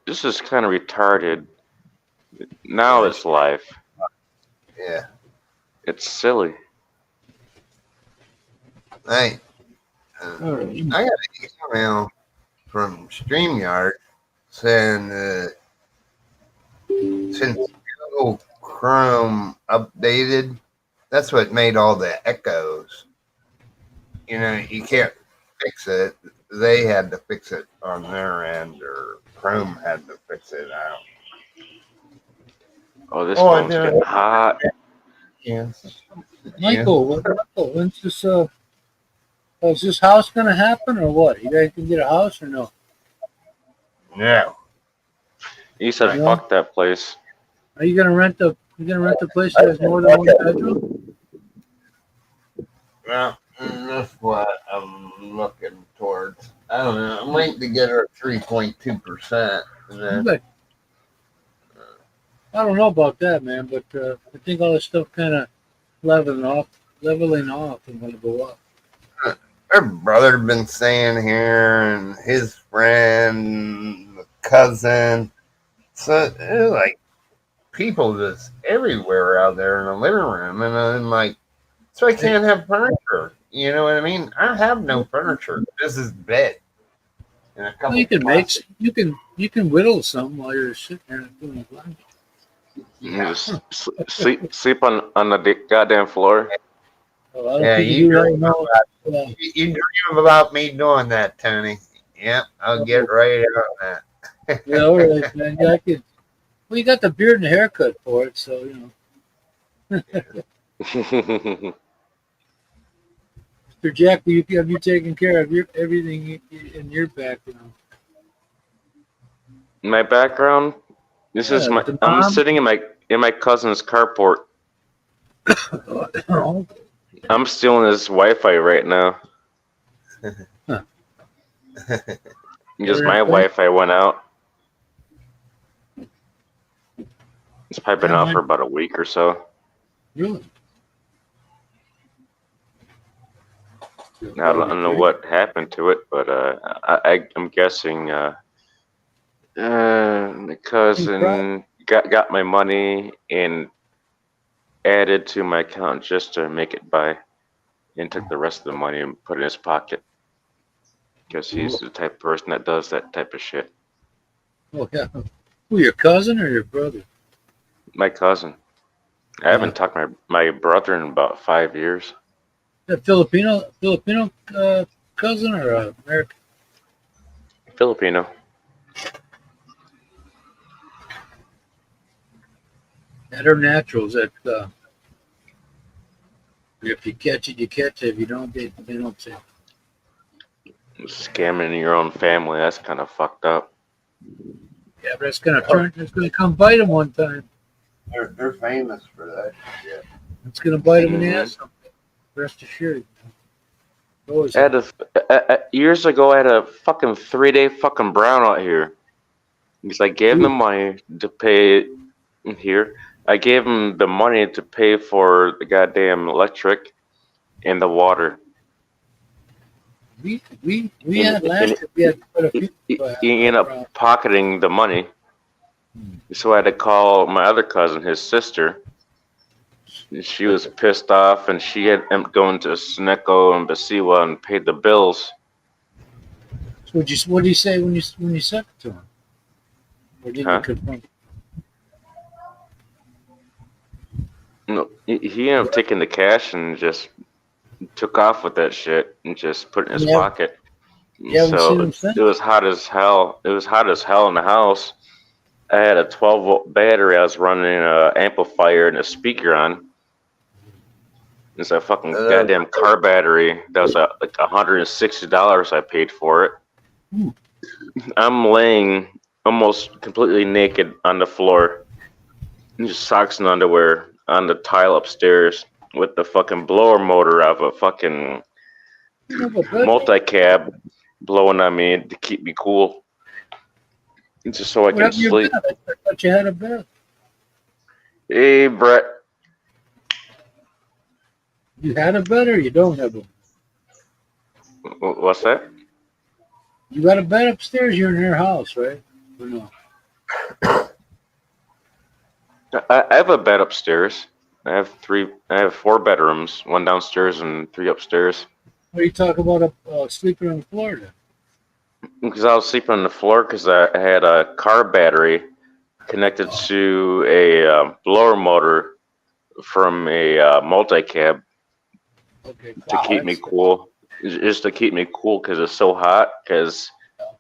this is kind of retarded. Now it's live. Yeah. It's silly. Hey, I got an email from StreamYard saying since Google Chrome updated, that's what made all the echoes. You can't fix it. They had to fix it on their end, or Chrome had to fix it out. Oh, this phone's no. getting hot. Yes. Michael, when's this? Is this house gonna happen or what? You guys can get a house or no? Yeah. You said Yeah. fuck that place. Are you gonna rent the? You gonna rent the place that has more than one bedroom? Well, that's what I'm looking towards. I don't know. I'm waiting to get her 3.2%. But I don't know about that, man. But I think all this stuff kind of leveling off, and gonna go up. Her brother been staying here, and his friend, cousin. So it's like people just everywhere out there in the living room, and I'm like, so I can't have furniture. You know what I mean? I have no furniture. This is bed. And a couple Well, you can plastic- you can whittle some while you're sitting there doing the laundry. You just sleep on the goddamn floor. A lot of Yeah, people you do that, dream know. about you dream about me doing that, Tony. Yep, I'll get right on that. Yeah, all right, man. Yeah, I could. Well, you got the beard and the haircut for it, so you know. Mr. Jack, have you taken care of everything in your background? My background. This is my. I'm sitting in my cousin's carport. Oh, I'm stealing his Wi-Fi right now. Huh. Because my Wi-Fi went out. It's probably been out for about a week or so. really? I don't know what happened to it, but I'm guessing the cousin got my money and added to my account just to make it by, and took the rest of the money and put it in his pocket. Because he's the type of person that does that type of shit. Oh yeah. Who, your cousin or your brother? My cousin. I haven't talked to my brother in about 5 years. A Filipino cousin or American? Filipino. That are naturals. That if you catch it, you catch it. If you don't, they don't take it. Scamming your own family, that's kind of fucked up. Yeah, but it's gonna come bite them one time. They're famous for that shit. It's gonna bite them in the ass. Rest assured. Always. Years ago, I had a fucking 3-day fucking brownout here. Because I gave them money to pay here. I gave them the money to pay for the goddamn electric and the water. We had last year. We had quite a few. He ended up pocketing the money. So I had to call my other cousin, his sister. She was pissed off, and she had gone to Seneco and Basiwa and paid the bills. So what did you say when you sent it to him? Or did you confront? No, he ended up taking the cash and just took off with that shit and just put it in his pocket. So it was hot as hell. It was hot as hell in the house. I had a 12-volt battery. I was running an amplifier and a speaker on. It's a fucking goddamn car battery. That was like $160 I paid for it. I'm laying almost completely naked on the floor, just socks and underwear on the tile upstairs with the fucking blower motor of a fucking multi-cab blowing on me to keep me cool. Just so I can sleep. I thought you had a bed. Hey, Brett. You had a bed or you don't have a bed? What's that? You got a bed upstairs. You're in your house, right? Or no? I have a bed upstairs. I have 4 bedrooms, 1 downstairs and 3 upstairs. What are you talking about sleeping on the floor then? Because I was sleeping on the floor because I had a car battery connected to a blower motor from a multi-cab to keep me cool. Just to keep me cool because it's so hot because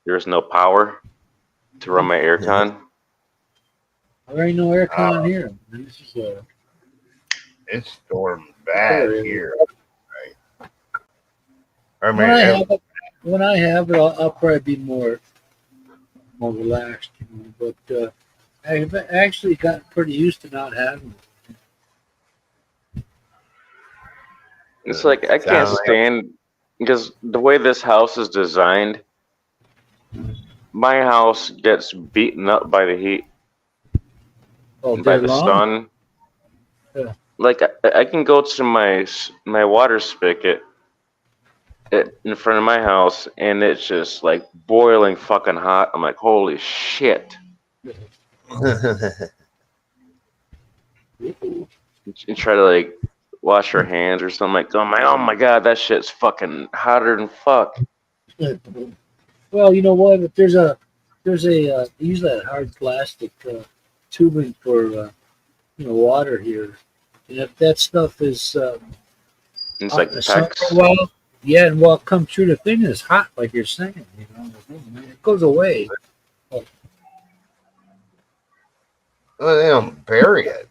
there's no power to run my aircon. There ain't no aircon here. This is it's storm bad here. Right. I mean, when I have it, I'll probably be more relaxed, But I've actually gotten pretty used to not having it. It's like I can't stand because the way this house is designed, my house gets beaten up by the heat, by the sun. Yeah. Like I can go to my water spigot in front of my house, and it's just like boiling fucking hot. I'm like, holy shit. You try to like wash your hands or something, like, oh my god, that shit's fucking hotter than fuck. Well, you know what? If there's a use that hard plastic tubing for water here, and if that stuff is it's like PEX. Well, yeah, and what comes through the thing is hot, like you're saying. It goes away. Well, they don't bury it.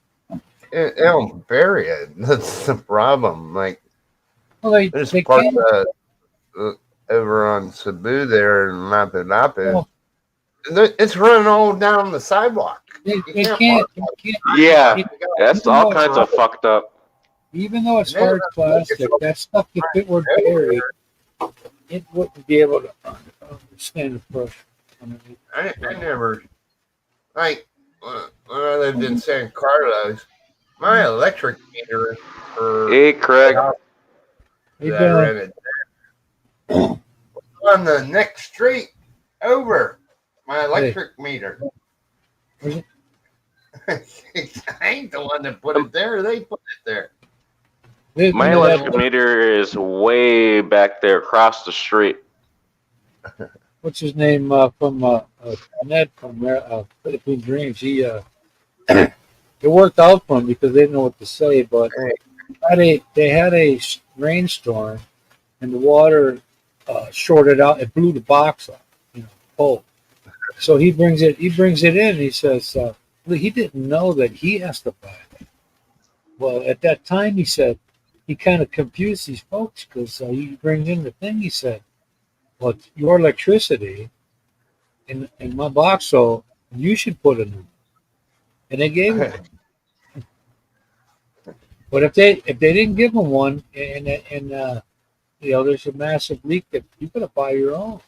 They don't bury it. That's the problem. Like, well, there's part over on Cebu there in Lapu-Lapu. Oh. It's running all down the sidewalk. You can't. Yeah, that's all kinds of fucked up. Even though it's hard plastic, that stuff, if it were buried, it wouldn't be able to stand the pressure. I never, like, when I lived in San Carlos, my electric meter for hey, Craig. that I rented there on the next street over my electric meter. I ain't the one that put it there. They put it there. My electric meter is way back there across the street. What's his name from Ned from Philippine Dreams? He it worked out for him because they didn't know what to say. But they had a rainstorm and the water shorted out. It blew the box up, cold. So he brings it in. And he says he didn't know that he has to buy it. Well, at that time, he said he kind of confused these folks because he brings in the thing. He said, "Well, your electricity in my box, so you should put it in." And they gave him one. But if they didn't give him one, and there's a massive leak, that you got to buy your own.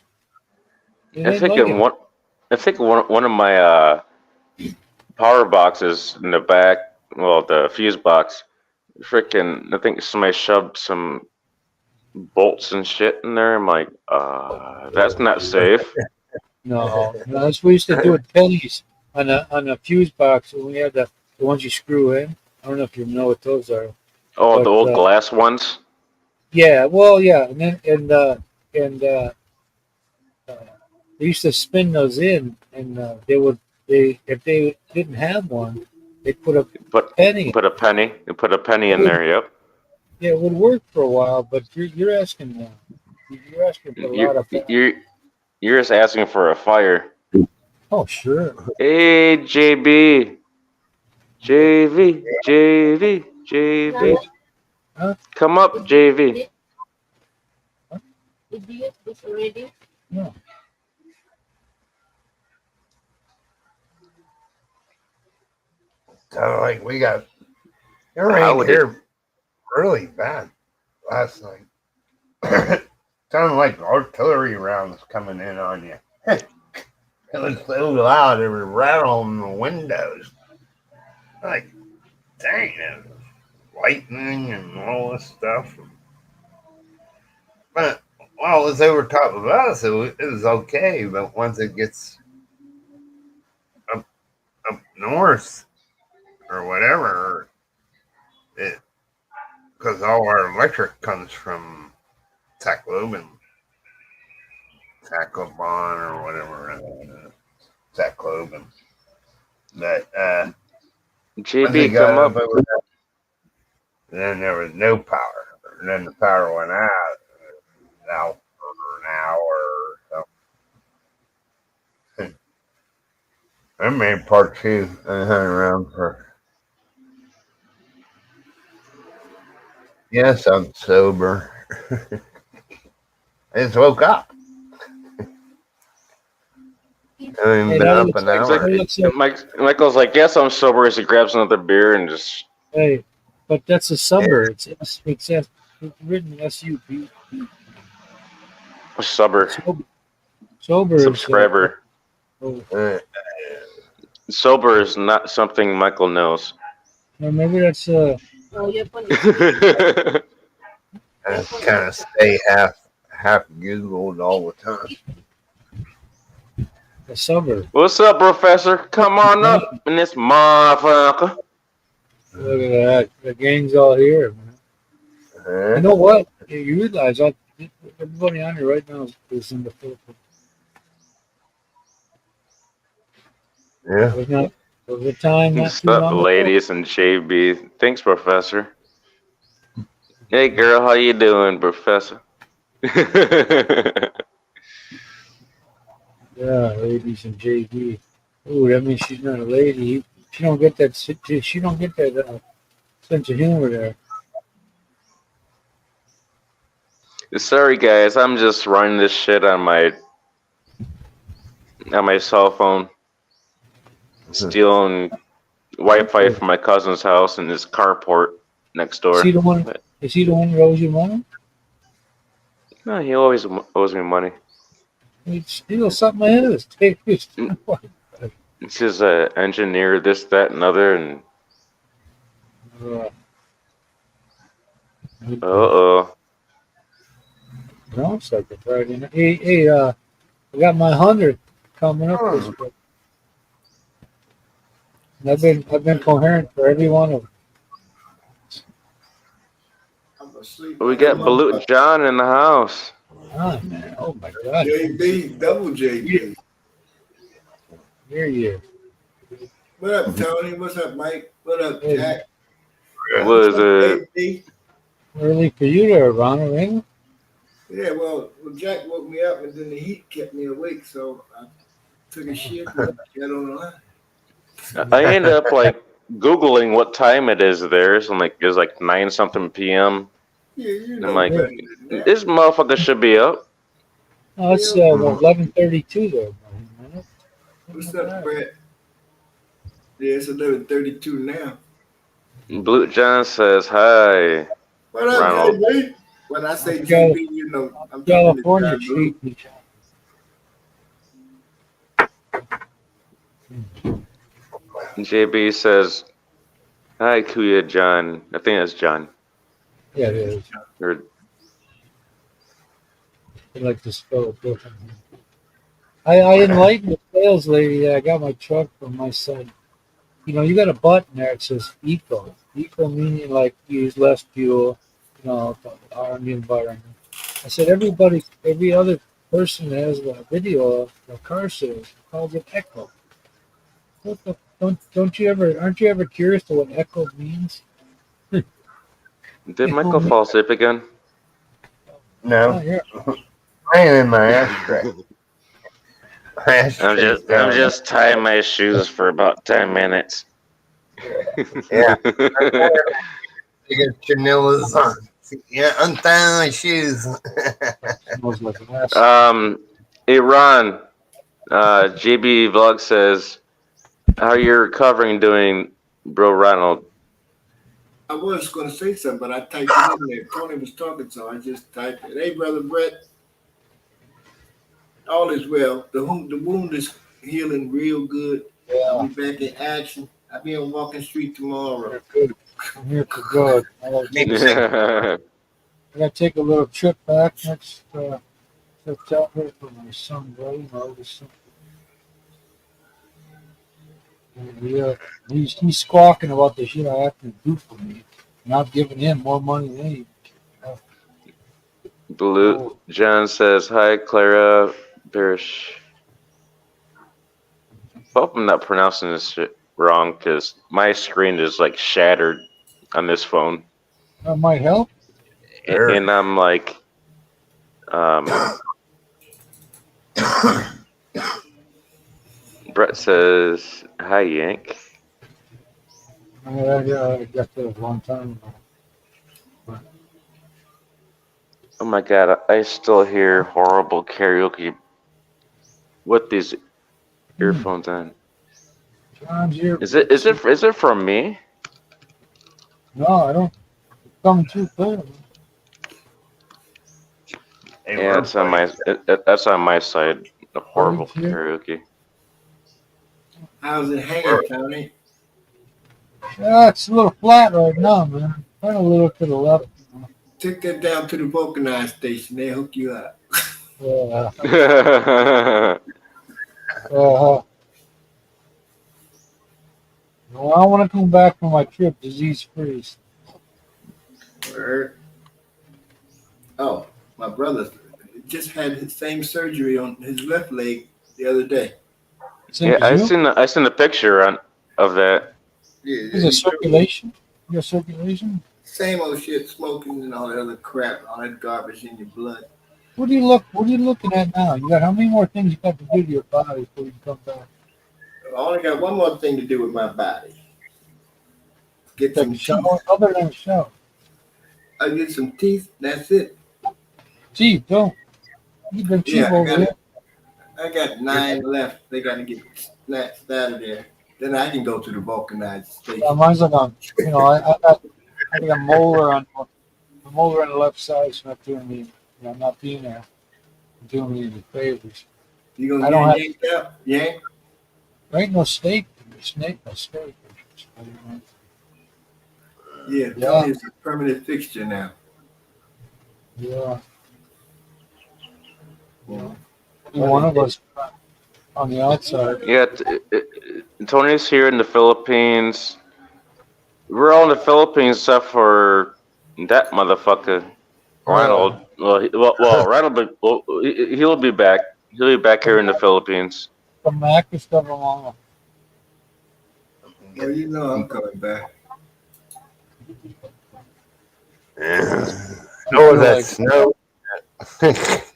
I think one of my power boxes in the back, well, the fuse box, freaking, I think somebody shoved some bolts and shit in there. I'm like, that's not safe. No, that's what we used to do at Penny's on a fuse box. When we had the ones you screw in. I don't know if you know what those are. Oh, but, the old glass ones. Yeah, well, yeah, and they used to spin those in, and if they didn't have one, they put a penny. Put a penny in there. Yep. Yeah, it would work for a while, but you're asking for a lot of. You're just asking for a fire. Oh, sure. Hey, JB. JV. Huh? Come up, JV. Did you use this already? No. So, like, we got it rained here really bad last night. Sounded like artillery rounds coming in on you. It was so loud, it was rattling the windows. Like, dang, it was lightning and all this stuff. But while it was over top of us, it was okay. But once it gets up north or whatever, because all our electric comes from Tacloban or whatever. Tacloban. But JB, come up. Then there was no power. And then the power went out now for an hour or so. I made part two. I hung around for. Yes, I'm sober. I just woke up. I haven't been up an hour. Michael's like, yes, I'm sober. As he grabs another beer and just. Hey, but that's a summer. Yeah. It's written SUB. Sober. Sober. Subscriber. Sober is not something Michael knows. Well, maybe that's I just kind of stay half Googled all the time. A suburb. What's up, Professor? Come on up in this motherfucker. Look at that. The gang's all here, man. You know what? You realize everybody on here right now is in the Philippines. Yeah. Was the time not too long ago? Ladies and JB. Thanks, Professor. Hey, girl, how you doing, Professor? Yeah, ladies and JB. Ooh, that means she's not a lady. She don't get that. She don't get that sense of humor there. Sorry, guys. I'm just running this shit on my cell phone, stealing Wi-Fi from my cousin's house in his carport next door. Is he the one who owes you money? No, he always owes me money. He steals something of his. He's just an engineer, this, that, and other, and. Uh-oh. No, it's like a Friday night. Hey, I got my 100th coming up this week. I've been coherent for every one of them. We got Balut John in the house. Oh, man. Oh, my God. JB, double JB. Here. What up, Tony? What's up, Mike? What up, Jack? What is it? Early for you there, Ronald, ain't it? Yeah, well, Jack woke me up, and then the heat kept me awake, so I took a shit and got on the line. I ended up like Googling what time it is there. So it was like 9-something p.m. Yeah, you know. I'm like, this motherfucker should be up. Oh, it's 11:32 there. What's up, Brett? Yeah, it's 11:32 now. Blue John says hi. What up, Ronald? JB? When I say JB, you know, I'm California. JB says, hi, Kuya John. I think that's John. Yeah, it is. Or, I like to spell it differently. I enlightened the sales lady that I got my truck from my son. You know, you got a button there that says eco. Eco meaning like use less fuel, you know, on the environment. I said every other person that has a video of a car sales calls it eco. What the, aren't you ever curious to what eco means? did Michael fall asleep again? No. I am in my ashtray. I'm just tying my shoes for about 10 minutes. Yeah. You get Janila's on. Yeah, untie my shoes. Iran, JB Vlog says, how are you recovering doing, bro Ronald? I was going to say something, but I typed it in there. Tony was talking, so I just typed it. Hey, Brother Brett, all is well. The wound is healing real good. I'll be back in action. I'll be on Walking Street tomorrow. I'm here for good. I gotta take a little trip back next September for my son, buddy, my oldest son. Yeah, he's squawking about the shit I have to do for me. Not giving him more money than he. Blue John says, "Hi, Clara Barish." Hope I'm not pronouncing this shit wrong because my screen is like shattered on this phone, That might help. and I'm like, Brett says, "Hi, Yank." Yeah, I got that a long time ago. Oh my god, I still hear horrible karaoke with these earphones on. John's here. Is it from me? No, I don't. It's coming too clear. Yeah, it's on my that's on my side. The horrible karaoke. How's it hanging, Tony? Yeah, it's a little flat right now, man. Kind of a little to the left. Take that down to the vulcanized station. They hook you up. Yeah. No, I want to come back from my trip disease free. Word. Oh, my brother just had his same surgery on his left leg the other day. Yeah, I seen the picture of that. Yeah, Is it circulation? Your circulation? Same old shit, smoking and all that other crap, all that garbage in your blood. What are you looking at now? You got how many more things you got to do to your body before you come back? I only got one more thing to do with my body. Get Take some a shower, other than a shower. I get some teeth. That's it. Teeth, don't. You've been cheap over here. I got 9 left. They got to get snatched out of there. Then I can go to the vulcanized station. Yeah, mine's like on. I got a molar on the left side. It's not doing me. I'm not being there. Doing me any favors. You gonna get yanked out? Yank? There ain't no steak. No steak. Yeah, Tony's a permanent fixture now. Yeah. One of us on the outside. Yeah, Tony's here in the Philippines. We're all in the Philippines except for that motherfucker, Ronald. Well, Ronald. He'll be back. He'll be back here in the Philippines. The Mac is coming along. Well, you know I'm coming back. Oh, that snow. This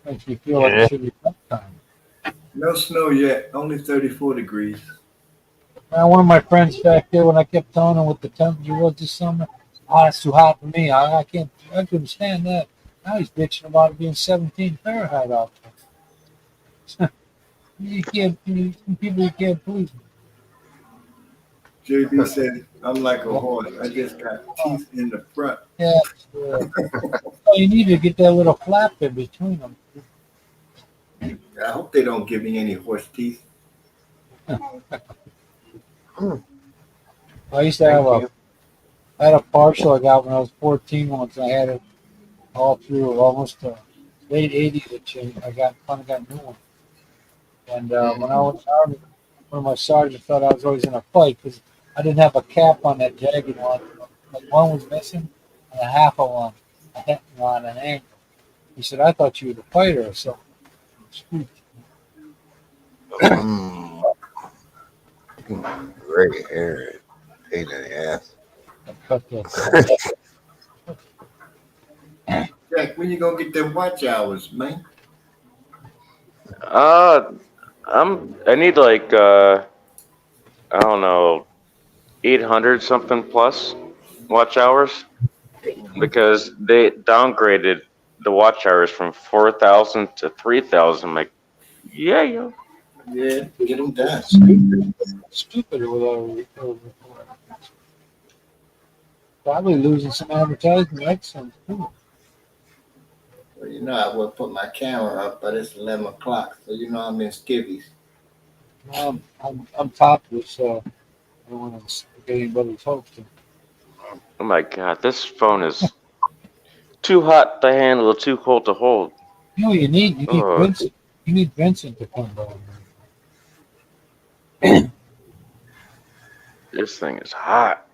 makes me feel like it should be sometime. No snow yet. Only 34 degrees. One of my friends back there, when I kept telling him what the temperature was this summer, it's too hot for me. I couldn't stand that. Now he's bitching about it being 17 Fahrenheit out there. Some people you can't please. JB said, I'm like a horse. I just got teeth in the front. Yeah. You need to get that little flap in between them. I hope they don't give me any horse teeth. I used to have I had a partial I got when I was 14 once. I had it all through almost late 80s. I finally got a new one. And when I was Army, one of my sergeants thought I was always in a fight because I didn't have a cap on that jagged one. Like one was missing and a half of one on an ankle. He said, I thought you were the fighter or something. Great hair. Pain in the ass. Jack, when you gonna get them watch hours, man? I need like I don't know, 800 something plus watch hours because they downgraded the watch hours from 4,000 to 3,000. Like, yeah. Yeah, get them done. Stupid with probably losing some advertising excellence too. Well, you know, I will put my camera up, but it's 11 o'clock, so you know I'm in skivvies. I'm topless, so I don't want to get anybody's hopes. Oh my god, this phone is too hot to handle, too cold to hold. You know what you need? You need Vincent to come down. This thing is hot.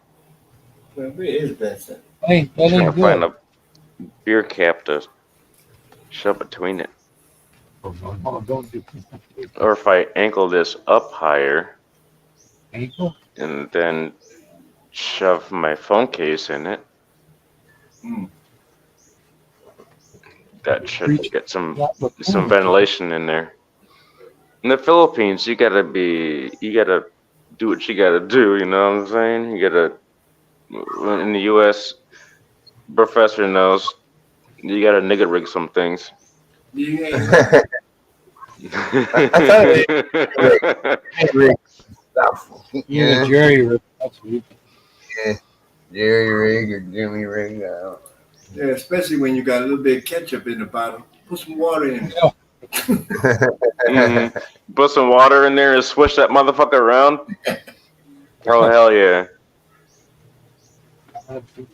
Well, where is Vincent? Hey, that Trying ain't to find good. a beer cap to shove between it. Oh, don't do Or if I ankle this up higher ankle. and then shove my phone case in it, that should get some ventilation in there. In the Philippines, you gotta do what you gotta do. You know what I'm saying? You gotta. In the U.S., professor knows you gotta nigga rig some things. You ain't I thought it was stuff. Yeah, Jerry rig. That's weak. Yeah. Jerry rig or Jimmy rig. yeah, especially when you got a little bit of ketchup in the bottle. Put some water in it. Mm-hmm. Put some water in there and swish that motherfucker around. Oh hell yeah!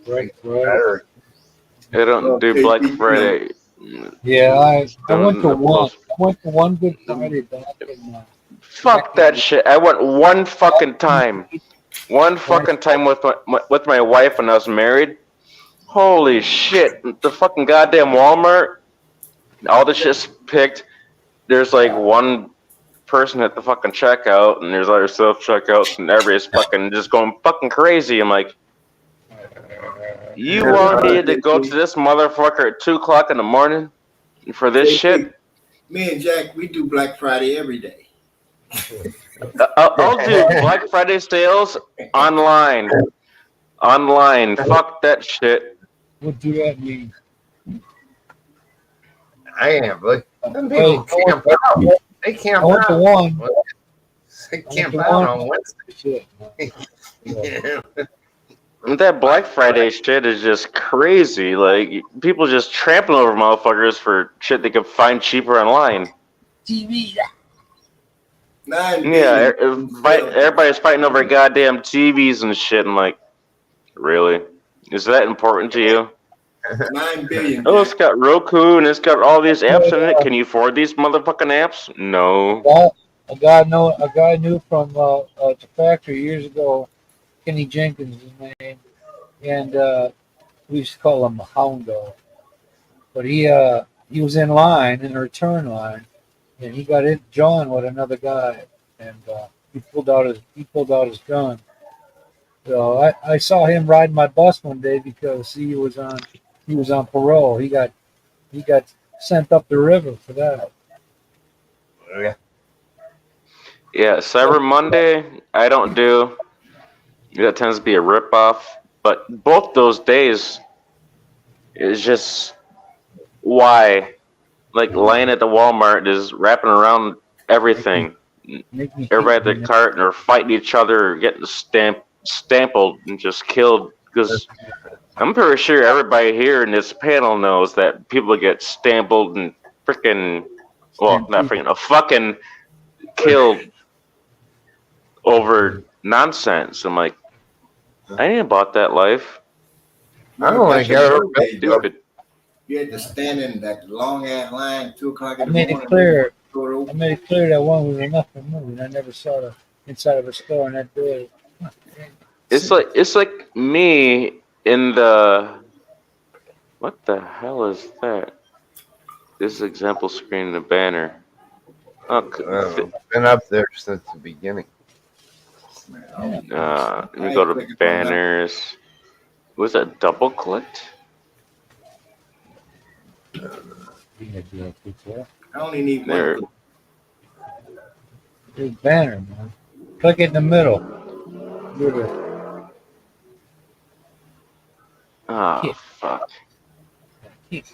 Right, right. They don't do Black Friday. Yeah, I went to one. I went to one Good Friday back in. Fuck that shit. I went one fucking time. One fucking time with my wife when I was married. Holy shit! The fucking goddamn Walmart. All the shit's picked. There's like one person at the fucking checkout, and there's other self checkouts, and everybody's fucking just going fucking crazy. I'm like, you want me to go to this motherfucker at 2:00 in the morning for this shit? Me and Jack, we do Black Friday every day. I'll do Black Friday sales online. Online. Fuck that shit. What do that mean? I am, but some people camp out. They camp I went to out. one. They camp out on Wednesday. Yeah. That Black Friday shit is just crazy. Like, people just trampling over motherfuckers for shit they can find cheaper online. TV. Yeah, everybody's fighting over goddamn TVs and shit. I'm like, really? Is that important to you? 9 billion. Oh, it's got Roku and it's got all these apps in it. Can you afford these motherfucking apps? No. A guy I knew from the factory years ago, Kenny Jenkins, his name, and we used to call him Hound Dog. But he was in the return line, and he got in John with another guy, and he pulled out his gun. So I saw him riding my bus one day because he was on parole. He got sent up the river for that. Yeah, Cyber Monday, I don't do. That tends to be a ripoff. But both those days is just why. Like laying at the Walmart is wrapping around everything. Everybody at the cart and are fighting each other, getting stampled and just killed. Because I'm pretty sure everybody here in this panel knows that people get stampled and freaking, well, not freaking, fucking killed over nonsense. I'm like, I ain't about that life. I don't want to go stupid. You had to stand in that long ass line 2:00 in the morning. I made it clear that one was enough for moving. I never saw the inside of a store in that day. It's like me in the. What the hell is that? This is example screen and a banner. I've been up there since the beginning. Let me go to banners. Was that double clicked? I only need there. one. There's banner, man. Click it in the middle. Oh, fuck. Just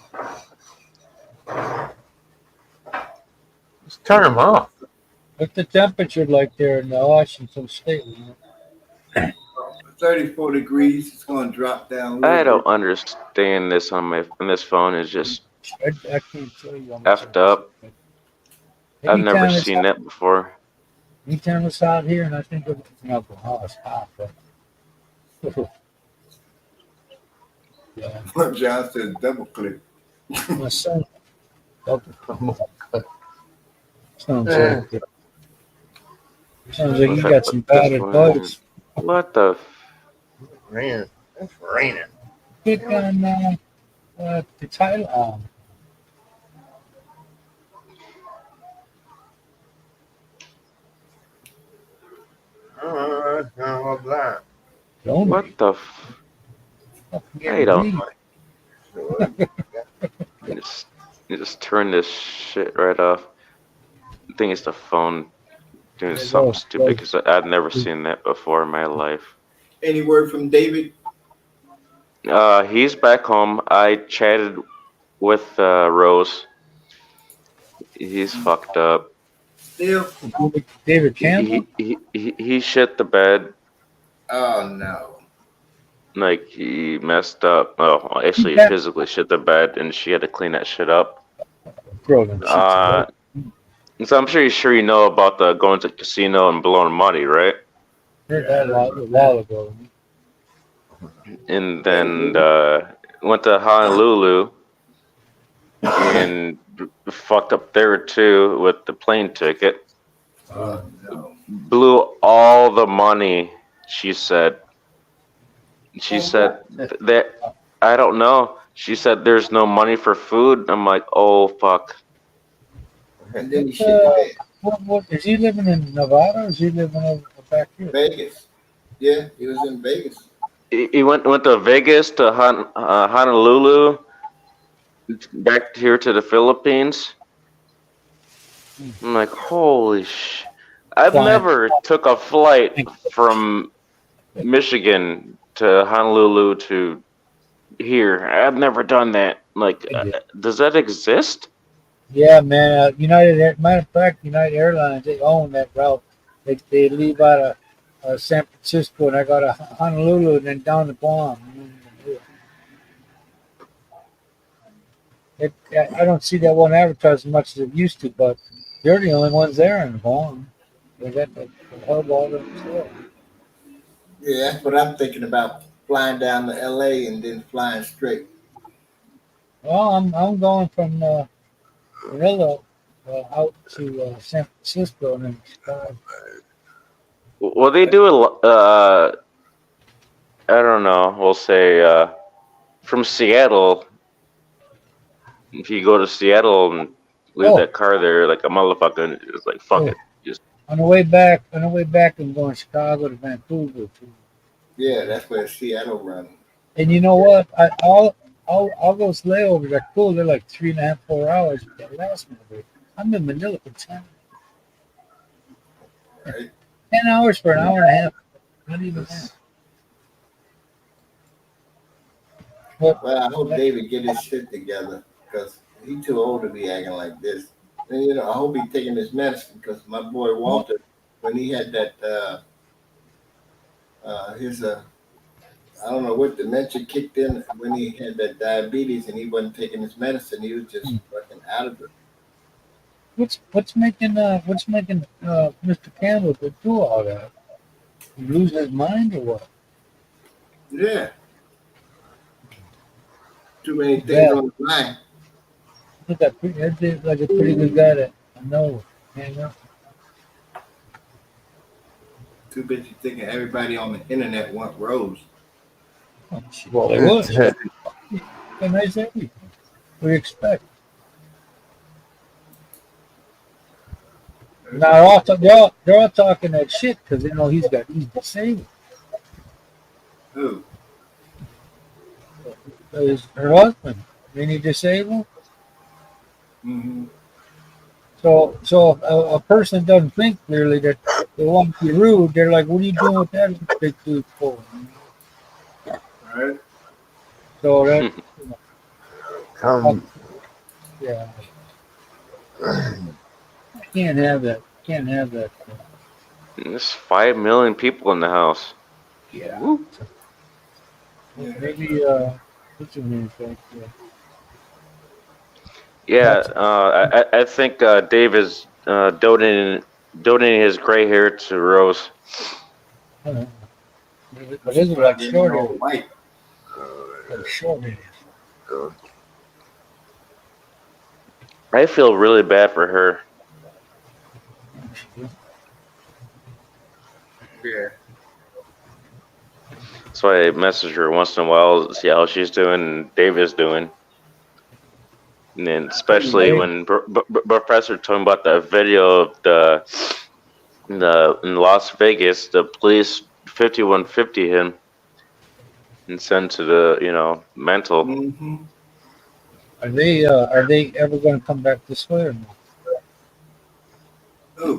turn them off. What's the temperature like there in Washington State? 34 degrees. It's going to drop down. I don't understand this on this phone. It's just I can't tell you. effed up. I've never seen that before. Anytime it's out here, and I think of alcohol, it's hot. But yeah. John says double click. My son. Sounds like you got some bad advice. What the? Man, it's raining. Click on the title. How about that? Don't What the? I don't. You just turn this shit right off. I think it's the phone doing something stupid because I've never seen that before in my life. Any word from David? He's back home. I chatted with Rose. He's fucked up. Still? David Campbell? He shit the bed. Oh no. Like he messed up. Oh, actually, he physically shit the bed, and she had to clean that shit up. So I'm sure you know about the going to the casino and blowing money, right? Heard that a while ago. And then went to Honolulu and fucked up there too with the plane ticket. Oh no. Blew all the money. She said. She said that I don't know. She said there's no money for food. I'm like, oh fuck. And then he shit the bed. What is he living in Nevada or is he living back here? Vegas. Yeah, he was in Vegas. He went to Vegas to Honolulu, back here to the Philippines. I'm like, holy sh! I've never took a flight from Michigan to Honolulu to here. I've never done that. Like, does that exist? Yeah, man. Matter of fact, United Airlines, they own that route. They leave out of San Francisco and I go to Honolulu and then down to Guam. I don't see that one advertised as much as it used to, but they're the only ones there in Guam. They got the hub all themselves. Yeah, that's what I'm thinking about. Flying down to LA and then flying straight. Well, I'm going from Manila out to San Francisco and then Chicago. Well, they do I don't know. We'll say from Seattle. If you go to Seattle and leave that car there, like a motherfucker, it's like fuck it. Just on the way back, I'm going Chicago to Vancouver too. Yeah, that's where Seattle runs. And you know what? All those layovers are cool. They're like 3.5, 4 hours. But that last one, I'm in Manila for 10. Right. 10 hours for an hour and a half. Not even that. Well, I hope David get his shit together because he's too old to be acting like this. And I hope he's taking his medicine because my boy Walter, when he had that, I don't know what dementia kicked in when he had that diabetes and he wasn't taking his medicine. He was just fucking out of it. What's making Mr. Campbell do all that? He lose his mind or what? Yeah. Too many things on his mind. That's like a pretty good guy that I know. Too busy thinking everybody on the internet want Rose. Well, they would. And they say everything. What do you expect? Now they're all talking that shit because they know he's disabled. Who? Her husband. Ain't he disabled? Mm-hmm. So a person doesn't think clearly that they want to be rude. They're like, "What are you doing with that big dude for?" Right. So that yeah. Can't have that. Can't have that. There's 5 million people in the house. Yeah. Maybe what's your name? Yeah, I think Dave is donating his gray hair to Rose. But isn't like short white. Short it is. I feel really bad for her. Yeah. That's why I message her once in a while to see how she's doing and David's doing. And then especially when Professor told me about the video of the in Las Vegas, the police 5150 him and sent to the mental. Mm-hmm. Are they ever going to come back this way or not?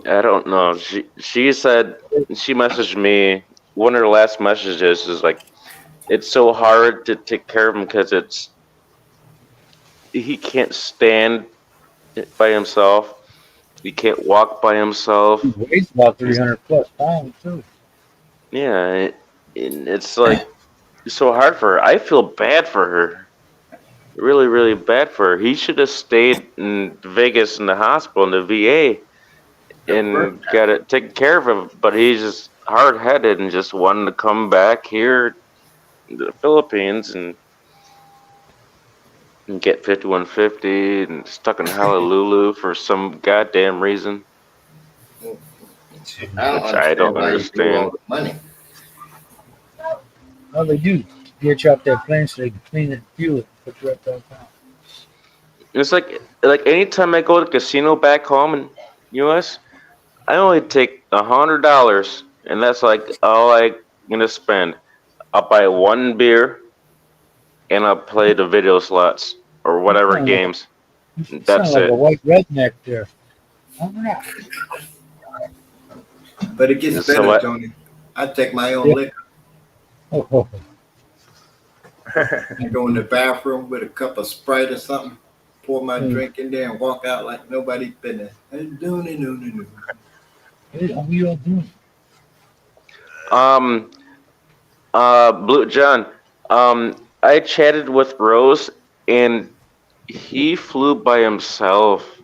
I don't know. She said she messaged me. One of her last messages is like, it's so hard to take care of him because he can't stand by himself. He can't walk by himself. He weighs about 300 plus pounds too. Yeah, it's like it's so hard for her. I feel bad for her. Really, really bad for her. He should have stayed in Vegas in the hospital in the VA and got it taken care of him. But he's just hard headed and just wanted to come back here to the Philippines and get 5150 and stuck in Honolulu for some goddamn reason. Which I don't understand. Money. Well, they do get you off that plane so they can clean it, fuel it, put you right back down. It's like anytime I go to the casino back home in U.S., I only take $100, and that's like all I'm gonna spend. I'll buy one beer, and I'll play the video slots or whatever games. That's like it. A white redneck there. But it gets better, Tony. I take my own liquor. Oh. I go in the bathroom with a cup of Sprite or something, pour my drink in there, and walk out like nobody's business. Hey, how you all doing? Blue John, I chatted with Rose, and he flew by himself.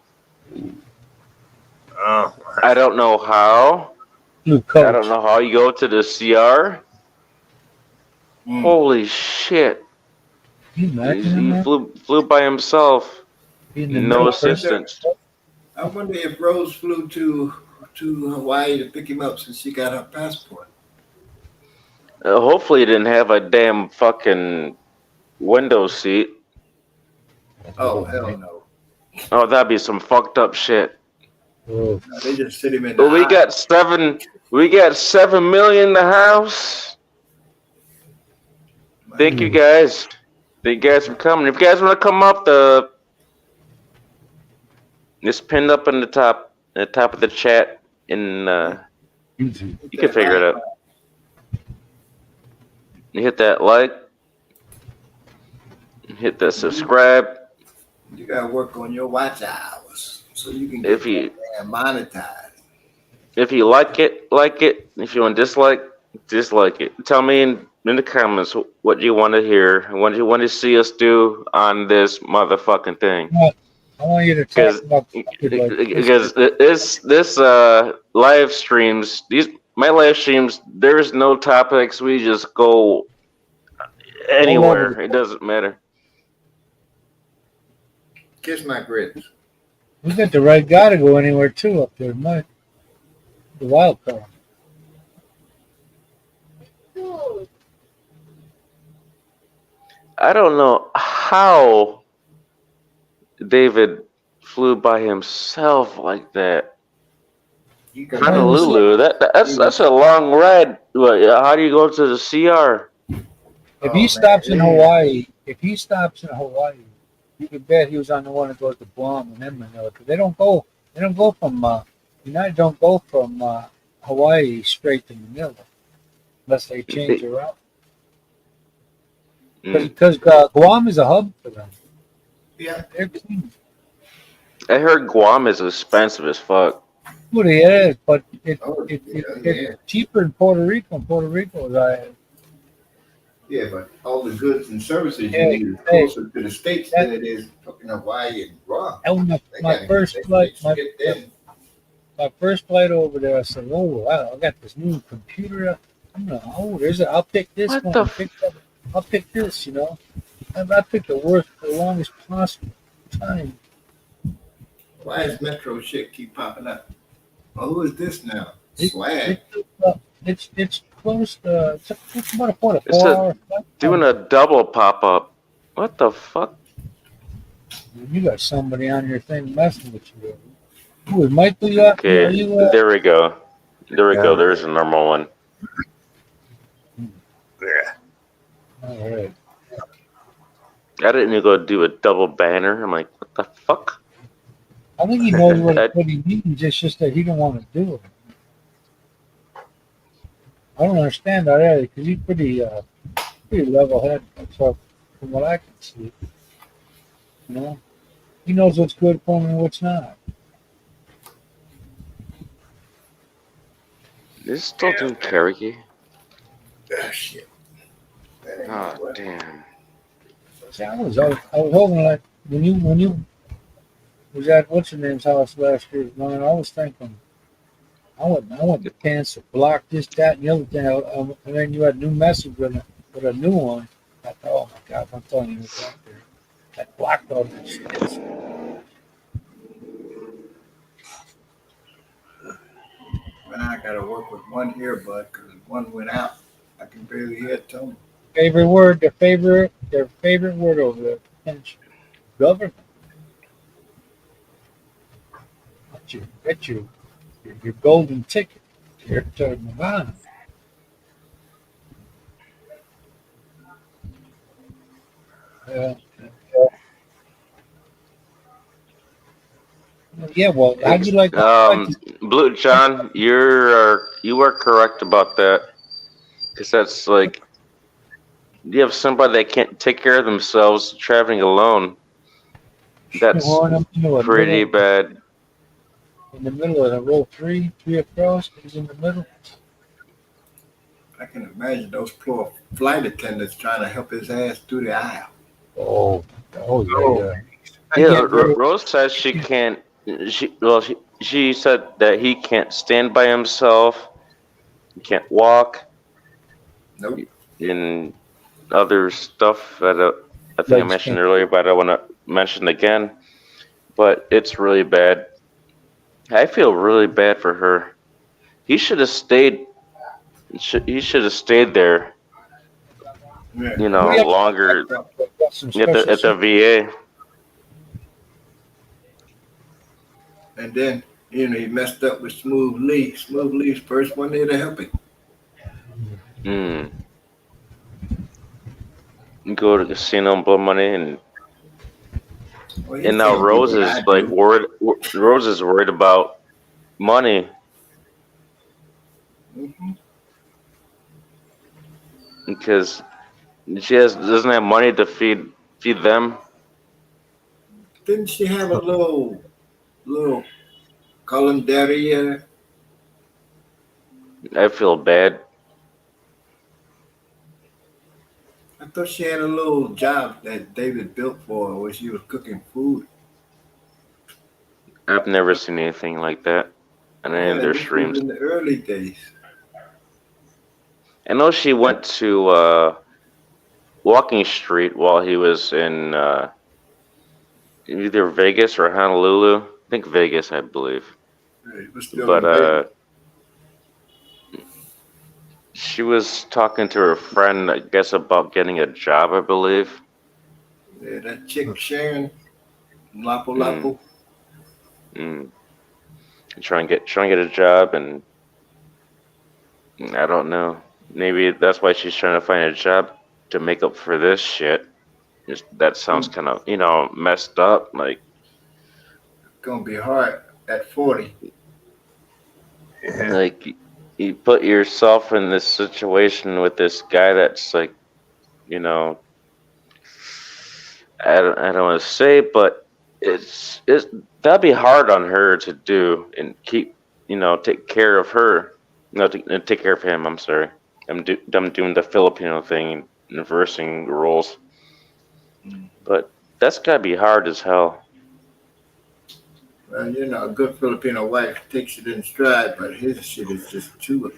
Oh, I don't know how. I don't know how you go to the CR. Holy shit! He flew by himself. No assistance. I wonder if Rose flew to Hawaii to pick him up since she got her passport. Hopefully, he didn't have a damn fucking window seat. Oh hell no! Oh, that'd be some fucked up shit. No, they just sit him in. But we got 7 million in the house. Thank you guys. Thank you guys for coming. If you guys want to come up, it's pinned up in the top of the chat, and you can figure it out. You hit that like, hit that subscribe. You gotta work on your watch hours so you can get monetized. If you like it. If you want to dislike it. Tell me in the comments what you want to hear and what you want to see us do on this motherfucking thing. I want you to talk about because this live streams, my live streams, there's no topics. We just go anywhere. It doesn't matter. Kiss my grits. We got the right guy to go anywhere too up there, Mike. The wild card. I don't know how David flew by himself like that. Honolulu, that's a long ride. How do you go to the CR? If he stops in Hawaii, you can bet he was on the one that goes to Guam and then Manila. Because they don't go from United don't go from Hawaii straight to Manila unless they change their route. Because Guam is a hub for them. Yeah, they're clean. I heard Guam is expensive as fuck. Well, it is, but it's cheaper in Puerto Rico. Puerto Rico is yeah, but all the goods and services you need is closer to the States than it is fucking Hawaii and Guam. My first flight over there, I said, "Oh, wow, I got this new computer. I'll pick this one. I'll pick this, I picked the longest possible time." Why is Metro shit keep popping up? Oh, who is this now? Swag. It's close. It's about a It's 4 hour. doing a double pop up. What the fuck? You got somebody on your thing messing with you. Who is Michael? Okay, there we go. There we go. Yeah. There's a normal one. Yeah. All right. I didn't even go do a double banner. I'm like, what the fuck? I think he knows what he means. It's just that he don't want to do it. I don't understand that either because he's pretty level-headed. So from what I can see, you know, he knows what's good for him and what's not. Is it still doing karaoke? Ah, shit. Oh damn. See, I was hoping like when you was at what's your name's house last year, man. I was thinking I want to cancel, block this, that, and the other thing, and then you had a new message with a new one. I thought, oh my God, I'm telling you, what's out there. I blocked all that shit. Now I gotta work with one earbud because one went out. I can barely hear Tony. Their favorite word over there, attention. Government. Get your golden ticket here to Nevada. Yeah, well, how'd you like Blue John, you are correct about that, because that's like you have somebody that can't take care of themselves traveling alone. That's pretty bad. In the middle of the row three across, he's in the middle. I can imagine those poor flight attendants trying to help his ass through the aisle. Oh yeah. Yeah, Rose says she can't. She said that he can't stand by himself. He can't walk. Nope. And other stuff that I think I mentioned earlier, but I don't want to mention again. But it's really bad. I feel really bad for her. He should have stayed. He should have stayed there. Yeah. You know, longer at the VA. And then, he messed up with Smooth Lee. Smooth Lee's first one there to help him. Go to the casino and blow money, and now Rose is like worried. Rose is worried about money. Mm-hmm. Because she doesn't have money to feed them. Didn't she have a little calendaria? I feel bad. I thought she had a little job that David built for her where she was cooking food. I've never seen anything like that on any of their streams. In the early days. I know she went to Walking Street while he was in either Vegas or Honolulu. I think Vegas, I believe. But she was talking to her friend, I guess, about getting a job, I believe. Yeah, that chick Sharon, Lapu. Trying to get a job, and I don't know. Maybe that's why she's trying to find a job to make up for this shit. That sounds kind of, messed up. Like, it's gonna be hard at 40. Like, you put yourself in this situation with this guy that's like, I don't want to say, but it's that'd be hard on her to do and keep, take care of her. No, take care of him. I'm sorry. I'm doing the Filipino thing, reversing roles. But that's gotta be hard as hell. Well, a good Filipino wife takes it in stride, but his shit is just too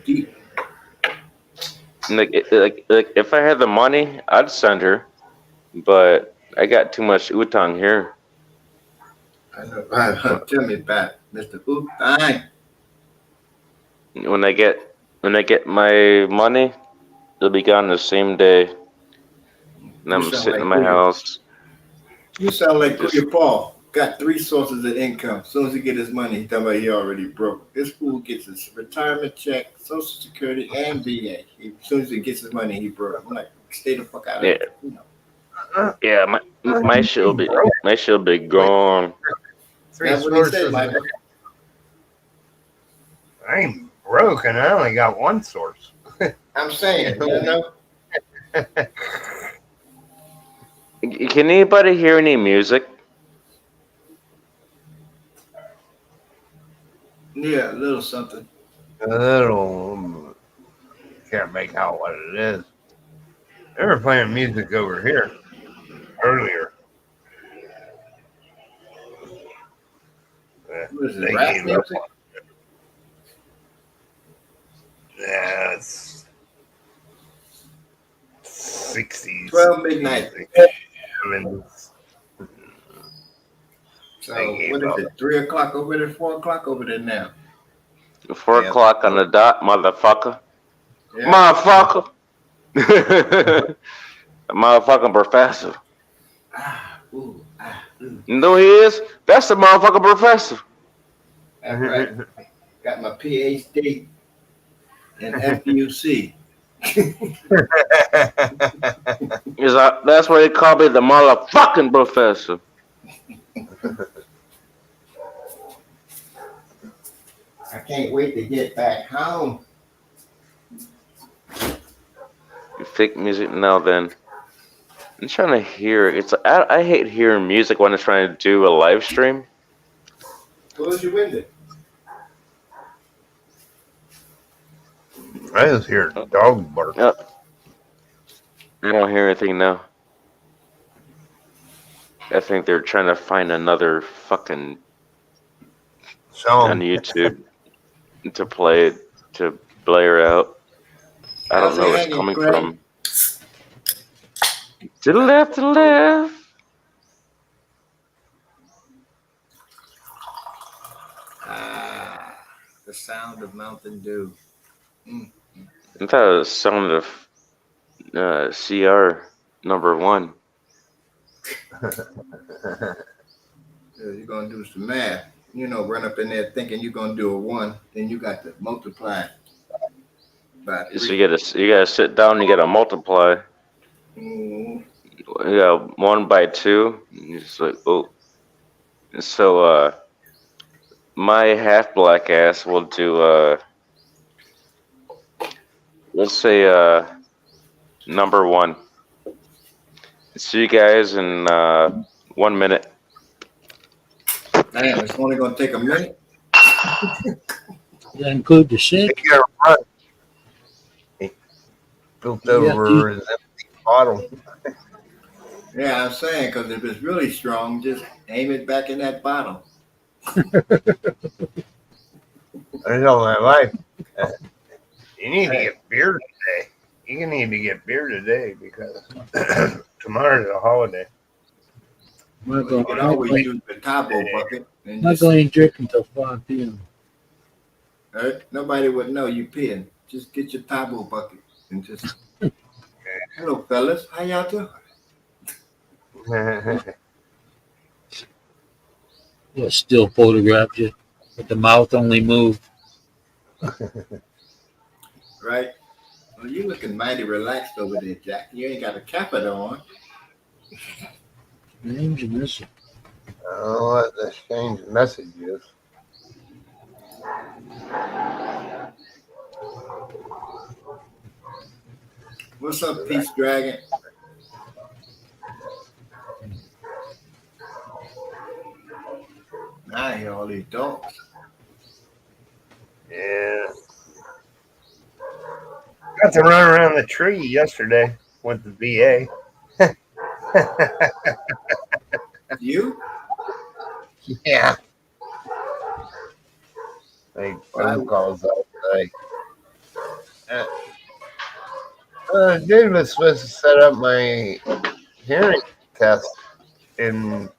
deep. Like if I had the money, I'd send her, but I got too much utang here. I know. Tell me about Mr. Utang. When I get When I get my money, it'll be gone the same day. And I'm sitting in my house. You sound like Just- Kuya Paul. Got 3 sources of income. As soon as he get his money, he talking about he already broke. This fool gets his retirement check, Social Security, and VA. As soon as he gets his money, he broke. I'm like, stay the fuck out of it. You know. Yeah, my shit'll be gone. That's what he said, Michael. I ain't broken. I only got one source. I'm saying, you know. Can anybody hear any music? Yeah, a little something. A little. Can't make out what it is. They were playing music over here earlier. What is it, They rap gave music? up. Yeah, it's 60s. 12 midnight. 70s. So what is it? 3 o'clock over there, 4 o'clock over there now. 4 o'clock on the dot, motherfucker. Yeah. Motherfucker. Motherfucking professor. You know who he is? That's the motherfucking professor. That's right. Got my PhD in FUC. That's why they call me the motherfucking professor. I can't wait to get back home. You fake music now then. I'm trying to hear. I hate hearing music when I'm trying to do a live stream. Close your window. I just hear dog bark. I don't hear anything now. I think they're trying to find another fucking on YouTube to play it, to blare out. I don't know where it's coming from. To the left, to the left. The sound of Mountain Dew. I thought it was the sound of CR #1. You're going to do some math. You know, run up in there thinking you're going to do a 1, then you got to multiply. So you gotta sit down and you gotta multiply. Mm-hmm. You got 1 by 2. You're just like, oh. So my half black ass will do let's say #1. See you guys in 1 minute. Damn, it's only going to take a minute. Does that include the shake? Built over his empty bottle. Yeah, I'm saying, because if it's really strong, just aim it back in that bottle. I know my life. You need to get beer today. You need to get beer today because tomorrow's a holiday. You can always use the Tabo bucket. I'm not going to drink until 5 p.m. Nobody would know you peeing. Just get your Tabo bucket and just. Hello, fellas. How y'all doing? Yeah, still photographed you, but the mouth only moved. Right? Well, you looking mighty relaxed over there, Jack. You ain't got a capita on. Names you miss it. Oh, what the strange message is. What's up, Peace Dragon? I hear all these dogs. Yeah. Got to run around the tree yesterday with the VA. You? Yeah. Make phone calls all day. Dude was supposed to set up my hearing test in.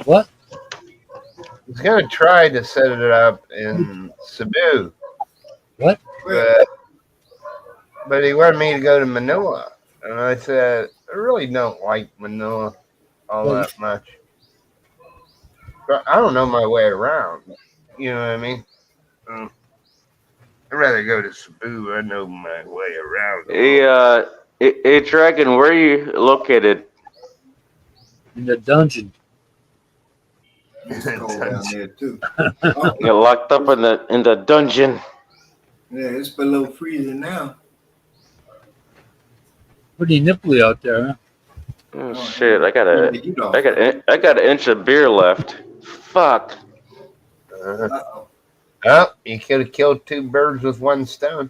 What? He's going to try to set it up in Cebu. What? But But he wanted me to go to Manila. And I said, I really don't like Manila all that much. But I don't know my way around. You know what I mean? I'd rather go to Cebu. I know my way around. Hey, Dragon, where are you located? In the dungeon. It's cold down there too. You're locked up in the dungeon. Yeah, it's below freezing now. Pretty nipply out there, huh? Oh shit! I got an inch of beer left. Fuck. Oh, you could have killed 2 birds with 1 stone.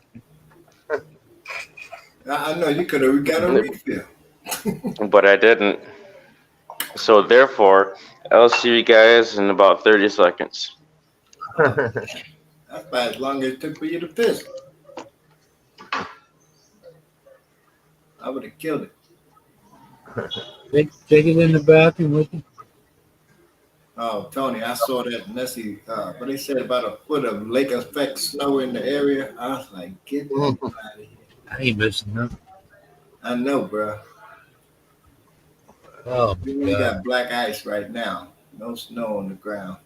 I know you could have got a refill. But I didn't. So therefore, I'll see you guys in about 30 seconds. That's about as long as it took for you to piss. I would have killed it. Take it in the bathroom with you. Oh, Tony, I saw that messy, what they said about a foot of lake effect snow in the area. I was like, get that out of here. I ain't missing nothing. I know, bro. Oh, We got black ice right now. No snow on the ground.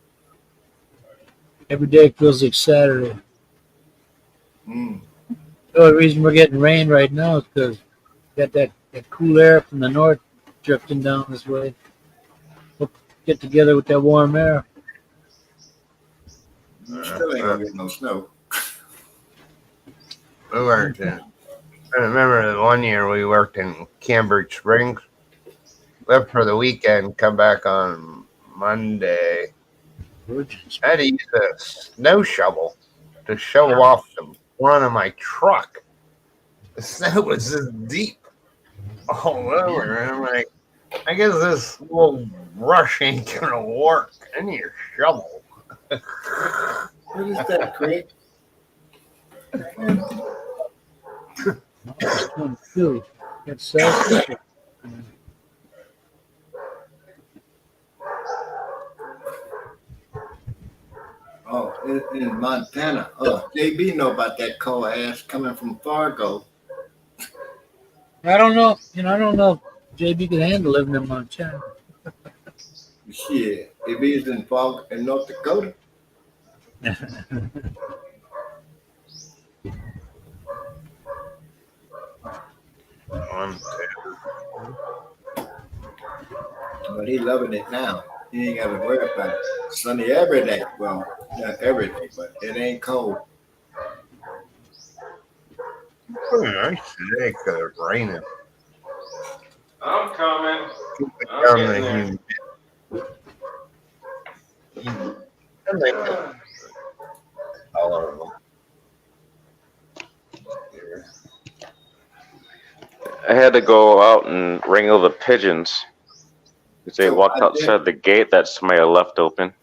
Every day feels like Saturday. Mm. The only reason we're getting rain right now is because we got that cool air from the north drifting down this way. We'll get together with that warm air. Still ain't gonna get no snow. We worked in. I remember the one year we worked in Cambridge Springs. Left for the weekend, come back on Monday. I had to use a snow shovel to shovel off the front of my truck. The snow was this deep all over. And I'm like, I guess this little brush ain't gonna work. I need a shovel. What is that, Craig? It's 22. It's so Oh, in Montana. Oh, JB know about that cold ass coming from Fargo. I don't know. I don't know if JB can handle living in Montana. Shit, if he's in Fargo in North Dakota. But he loving it now. He ain't got to worry about it. Sunny every day. Well, not every day, but it ain't cold. Nice today because it's raining. I'm coming. I had to go out and wrangle the pigeons. They walked outside the gate that somebody left open.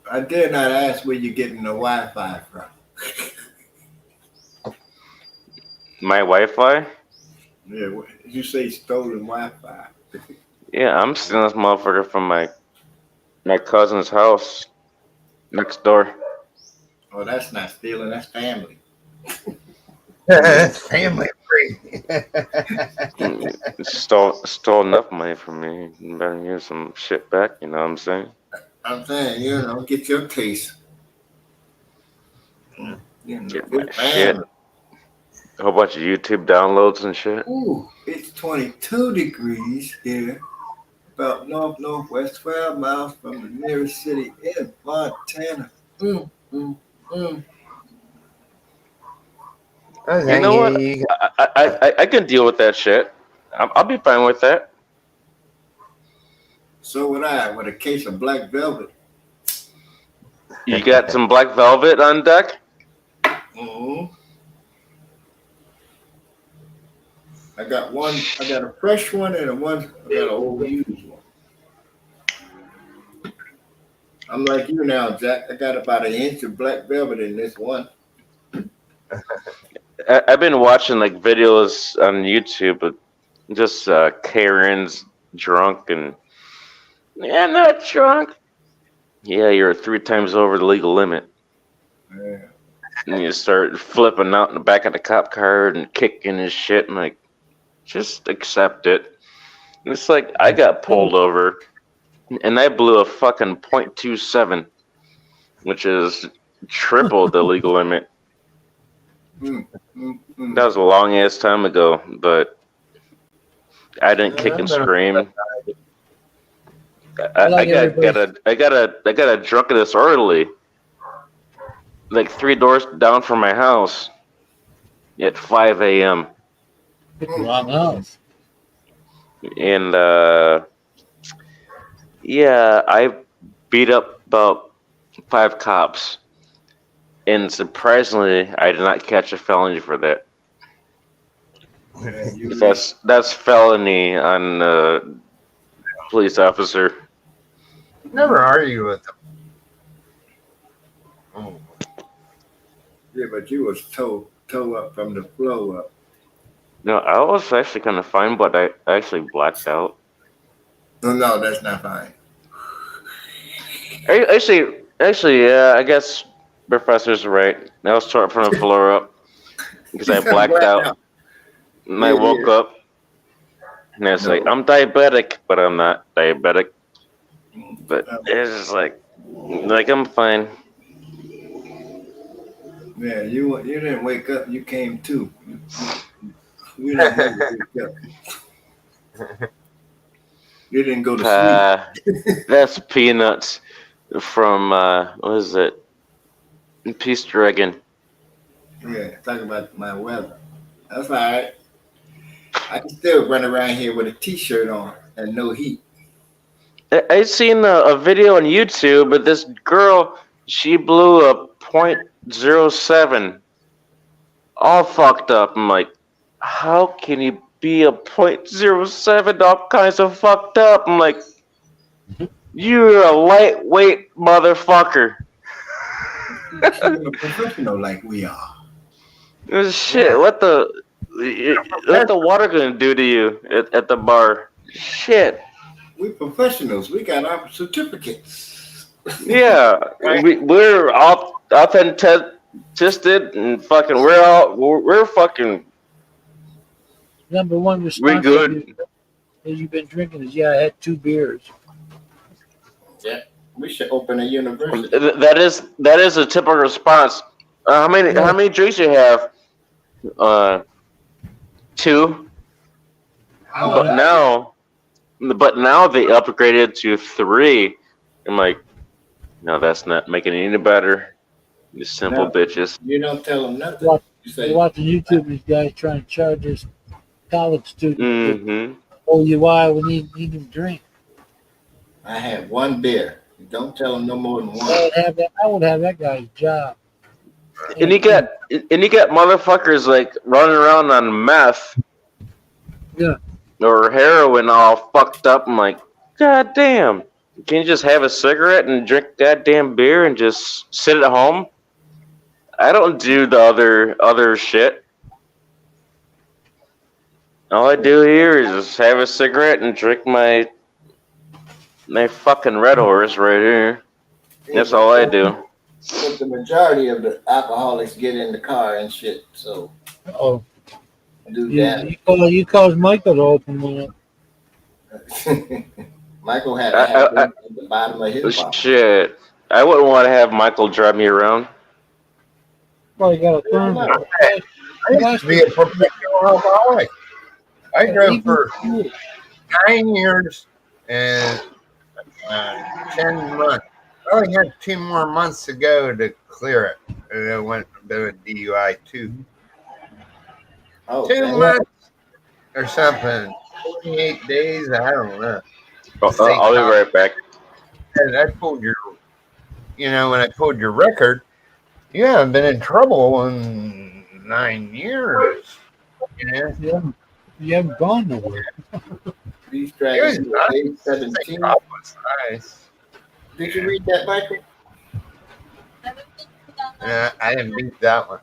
I did not ask where you're getting the Wi-Fi from. My Wi-Fi? Yeah, you say stolen Wi-Fi. Yeah, I'm stealing this motherfucker from my cousin's house next door. Oh, that's not stealing. That's family. That's family free. Stole enough money from me. You better give some shit back. You know what I'm saying? I'm saying, get your case. Get my shit. A whole bunch of YouTube downloads and shit. Ooh, it's 22 degrees here, about northwest, 12 miles from the nearest city in Montana. You know what? I can deal with that shit. I'll be fine with that. So would I, with a case of black velvet. You got some black velvet on deck? Mm-hmm. I got a fresh one and I got an old used one. I'm like you now, Jack. I got about an inch of black velvet in this one. I've been watching like videos on YouTube, but just Karen's drunk and I'm not drunk. Yeah, you're 3 times over the legal limit. Yeah. And you start flipping out in the back of the cop car and kicking his shit and like, just accept it. And it's like I got pulled over and I blew a fucking .27, which is triple the legal limit. That was a long ass time ago, but I didn't kick and scream. I got a drunk and disorderly like 3 doors down from my house at 5 a.m. Wrong house. And yeah, I beat up about 5 cops, and surprisingly, I did not catch a felony for that. That's felony on police officer. Never argue with them. Oh. Yeah, but you was toe up from the flow up. No, I was actually kind of fine, but I actually blacked out. No, that's not fine. Actually, yeah, I guess Professor's right. I was tore from the floor up because I blacked out. And I woke up, and it's like, I'm diabetic, but I'm not diabetic. But it's just like I'm fine. Yeah, you didn't wake up. You came to. You didn't wake up. You didn't go to sleep. That's Peanuts from what is it? Peace Dragon. Yeah, talking about my weather. That's all right. I can still run around here with a t-shirt on and no heat. I seen a video on YouTube, but this girl, she blew a .07, all fucked up. I'm like, how can you be a .07 all kinds of fucked up? I'm like, you're a lightweight motherfucker. You're a professional like we are. Shit, what the water gonna do to you at the bar? Shit. We professionals. We got our certificates. Yeah, we're all tested and fucking. We're fucking. Number one we good. That you've been drinking is I had 2 beers. Yeah, we should open a university. That is a typical response. How many drinks you have? 2. But now they upgraded to 3. I'm like, no, that's not making it any better. You simple bitches. You don't tell them nothing. You're watching YouTube, these guys trying to charge this college student. Mm-hmm. OUI, we need to drink. I had 1 beer. Don't tell them no more than 1. I would have that guy's job. And you got motherfuckers like running around on meth. Yeah. Or heroin all fucked up. I'm like, God damn. Can you just have a cigarette and drink goddamn beer and just sit at home? I don't do the other shit. All I do here is just have a cigarette and drink my fucking Red Horse right here. That's all I do. But the majority of the alcoholics get in the car and shit, so. Oh. Do that. You caused Michael to open one up. Michael had a habit at the bottom of his bottle. Shit. I wouldn't want to have Michael drive me around. Well, you got a thumb. I used to be a professional alcoholic. I drove for 9 years and 10 months. I only had 2 more months to go to clear it. And I went to a DUI too. Oh, 2 months or something. 28 days. I don't know. I'll be right back. And I pulled when I pulled your record, you haven't been in trouble in 9 years. Yeah. You haven't gone nowhere. These dragons were age 17. Nice. Did you read that, Michael? I didn't beat that one.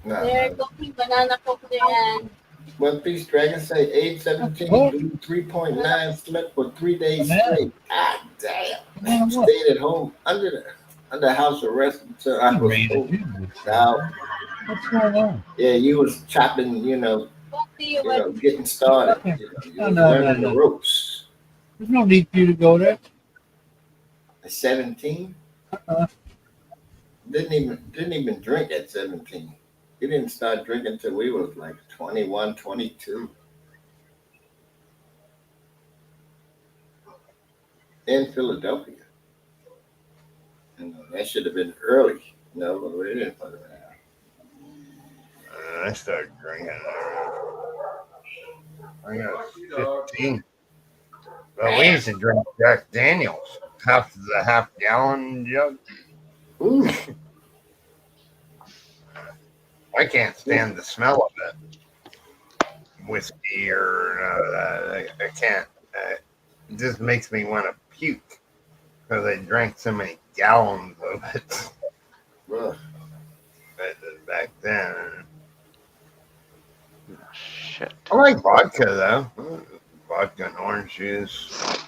No. Banana Coke yan. One Piece Dragon say age 17, 3.9 slept for 3 days straight. God damn. Stayed at home under under house arrest until I was out. What's going on? Yeah, you was chopping, getting started. You No, was no, learning no, the no. ropes. There's no need for you to go there. At 17, Uh-uh. didn't even drink at 17. We didn't start drinking till we was like 21, 22. In Philadelphia. That should have been early. No, but we didn't put it out. I started drinking. I got 15. But we used to drink Jack Daniels, half gallon jug. Ooh. I can't stand the smell of it. Whiskey or I can't. It just makes me want to puke because I drank so many gallons of it. Back then. Shit. I like vodka though. Vodka and orange juice.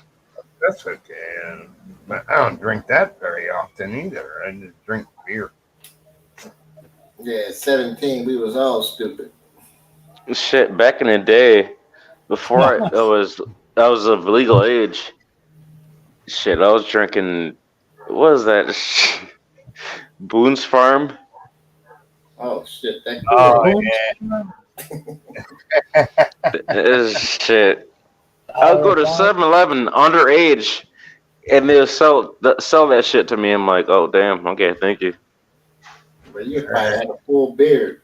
That's okay. But I don't drink that very often either. I just drink beer. Yeah, at 17, we was all stupid. Shit, back in the day, before I was of legal age, shit, I was drinking, what is that? Boone's Farm? Oh, shit. That Shit. I'll go to 7-Eleven underage, and they'll sell that shit to me. I'm like, oh, damn, okay, thank you. But you probably had a full beard.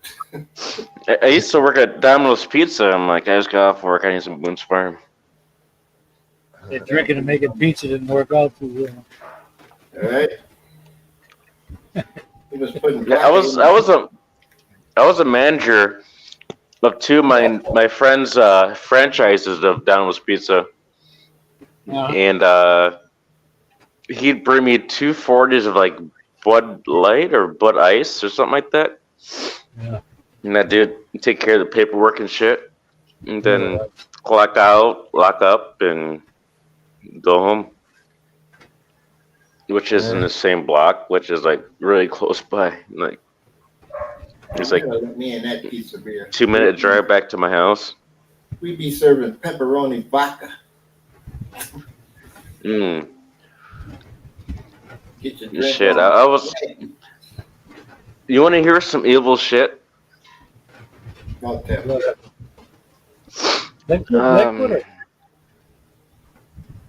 I used to work at Domino's Pizza. I'm like, I just got off work. I need some Boone's Farm. Yeah, drinking and making pizza didn't work out too well. All right. He was putting. Yeah, I was a manager of two of my friends' franchises of Domino's Pizza, and he'd bring me 2 40s of like Bud Light or Bud Ice or something like that. Yeah. And that dude take care of the paperwork and shit, and then clock out, lock up, and go home. Which is in the same block, which is like really close by. Like it's like me and that piece of beer. 2-minute drive back to my house. We be serving pepperoni vodka. Mm. Get your drink Shit, on. I was. You want to hear some evil shit? Don't tell me.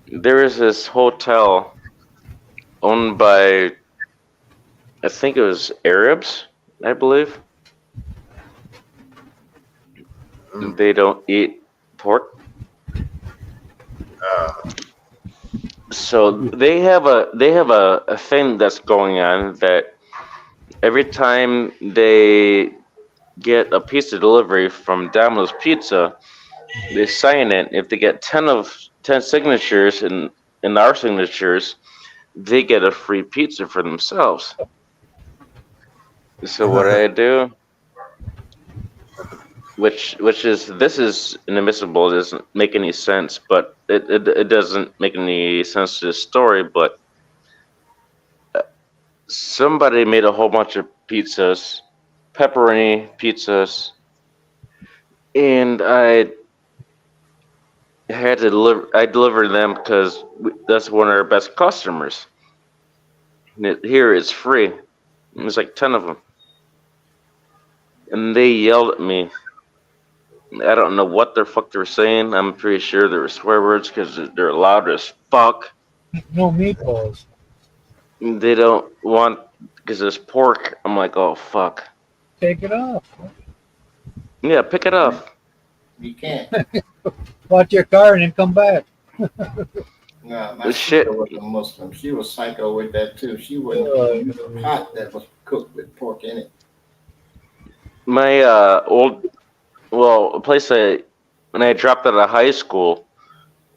There is this hotel owned by, I think it was Arabs, I believe. They don't eat pork. So they have a thing that's going on that every time they get a pizza delivery from Domino's Pizza, they sign it. If they get 10 signatures and our signatures, they get a free pizza for themselves. So what I do, which is, this is inadmissible, it doesn't make any sense, but it doesn't make any sense to the story, but somebody made a whole bunch of pizzas, pepperoni pizzas, and I had to delivered them because that's one of our best customers. Here it's free. There's like 10 of them. And they yelled at me. I don't know what the fuck they're saying. I'm pretty sure they were swear words because they're loud as fuck. No meatballs. They don't want, because there's pork. I'm like, oh fuck. Take it off. Yeah, pick it up. You can't. Watch your car and then come back. No, my sister was a Muslim. She was psycho with that too. She wouldn't eat a pot that was cooked with pork in it. My place when I dropped out of high school,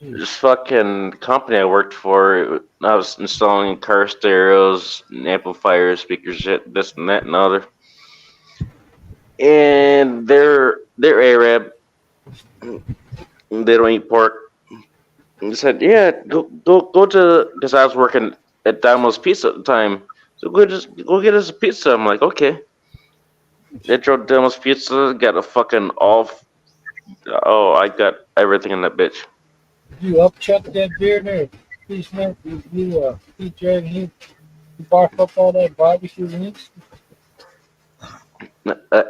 this fucking company I worked for, I was installing car stereos, amplifiers, speakers, shit, this and that and other. And they're Arab. They don't eat pork. And I said, yeah, go to, because I was working at Domino's Pizza at the time. So go get us a pizza. I'm like, okay. They drove Domino's Pizza, got a fucking off. Oh, I got everything in that bitch. You upchuck that beer there, please, man. You dragging you barf up all that barbecue wings.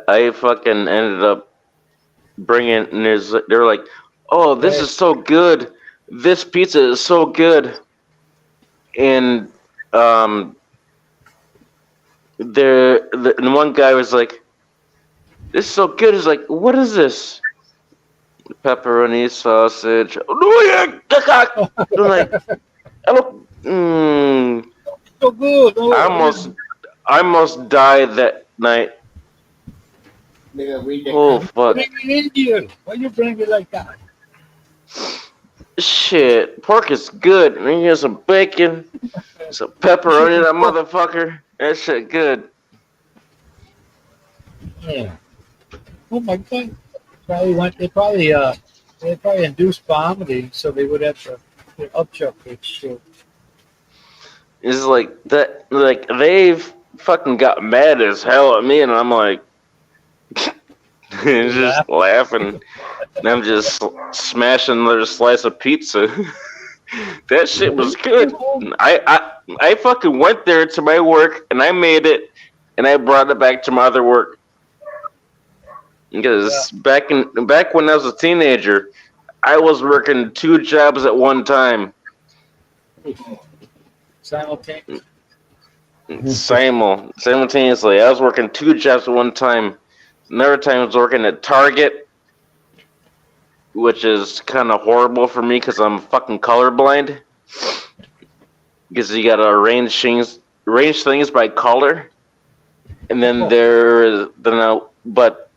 I fucking ended up bringing. And they were like, oh, this is so good. This pizza is so good. And and one guy was like, this is so good. He's like, what is this? Pepperoni sausage. Oh, yeah. I'm like, I look. So good. Oh, I almost died that night. Oh fuck! Bring it in here. Why you bring it like that? Shit, pork is good. And then here's some bacon, some pepperoni. That motherfucker. That shit good. Yeah. Oh my god. They probably induced vomiting, so they would have to upchuck it. So. It's like that. Like they've fucking got mad as hell at me, and I'm like, just laughing. And I'm just smashing another slice of pizza. That shit was good. I fucking went there to my work and I made it and I brought it back to my other work. Because back when I was a teenager, I was working 2 jobs at one time. Simultaneously. I was working 2 jobs at one time. Another time I was working at Target, which is kind of horrible for me because I'm fucking colorblind. Because you gotta arrange things by color, and then but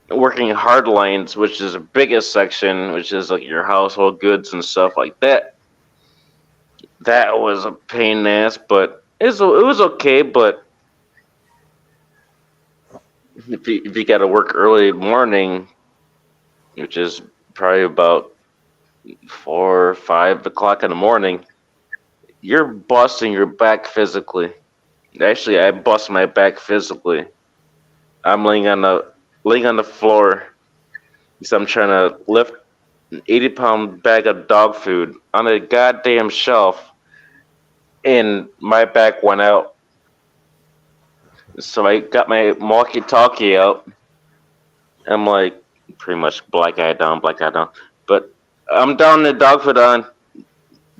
working hard lines, which is the biggest section, which is like your household goods and stuff like that. That was a pain in the ass, but it was okay. But if you gotta work early in the morning, which is probably about 4 or 5 o'clock in the morning, you're busting your back physically. Actually, I bust my back physically. I'm laying on the floor because I'm trying to lift an 80-pound bag of dog food on a goddamn shelf, and my back went out. So I got my walkie-talkie out. I'm like, pretty much black eye down. But I'm down the dog food on.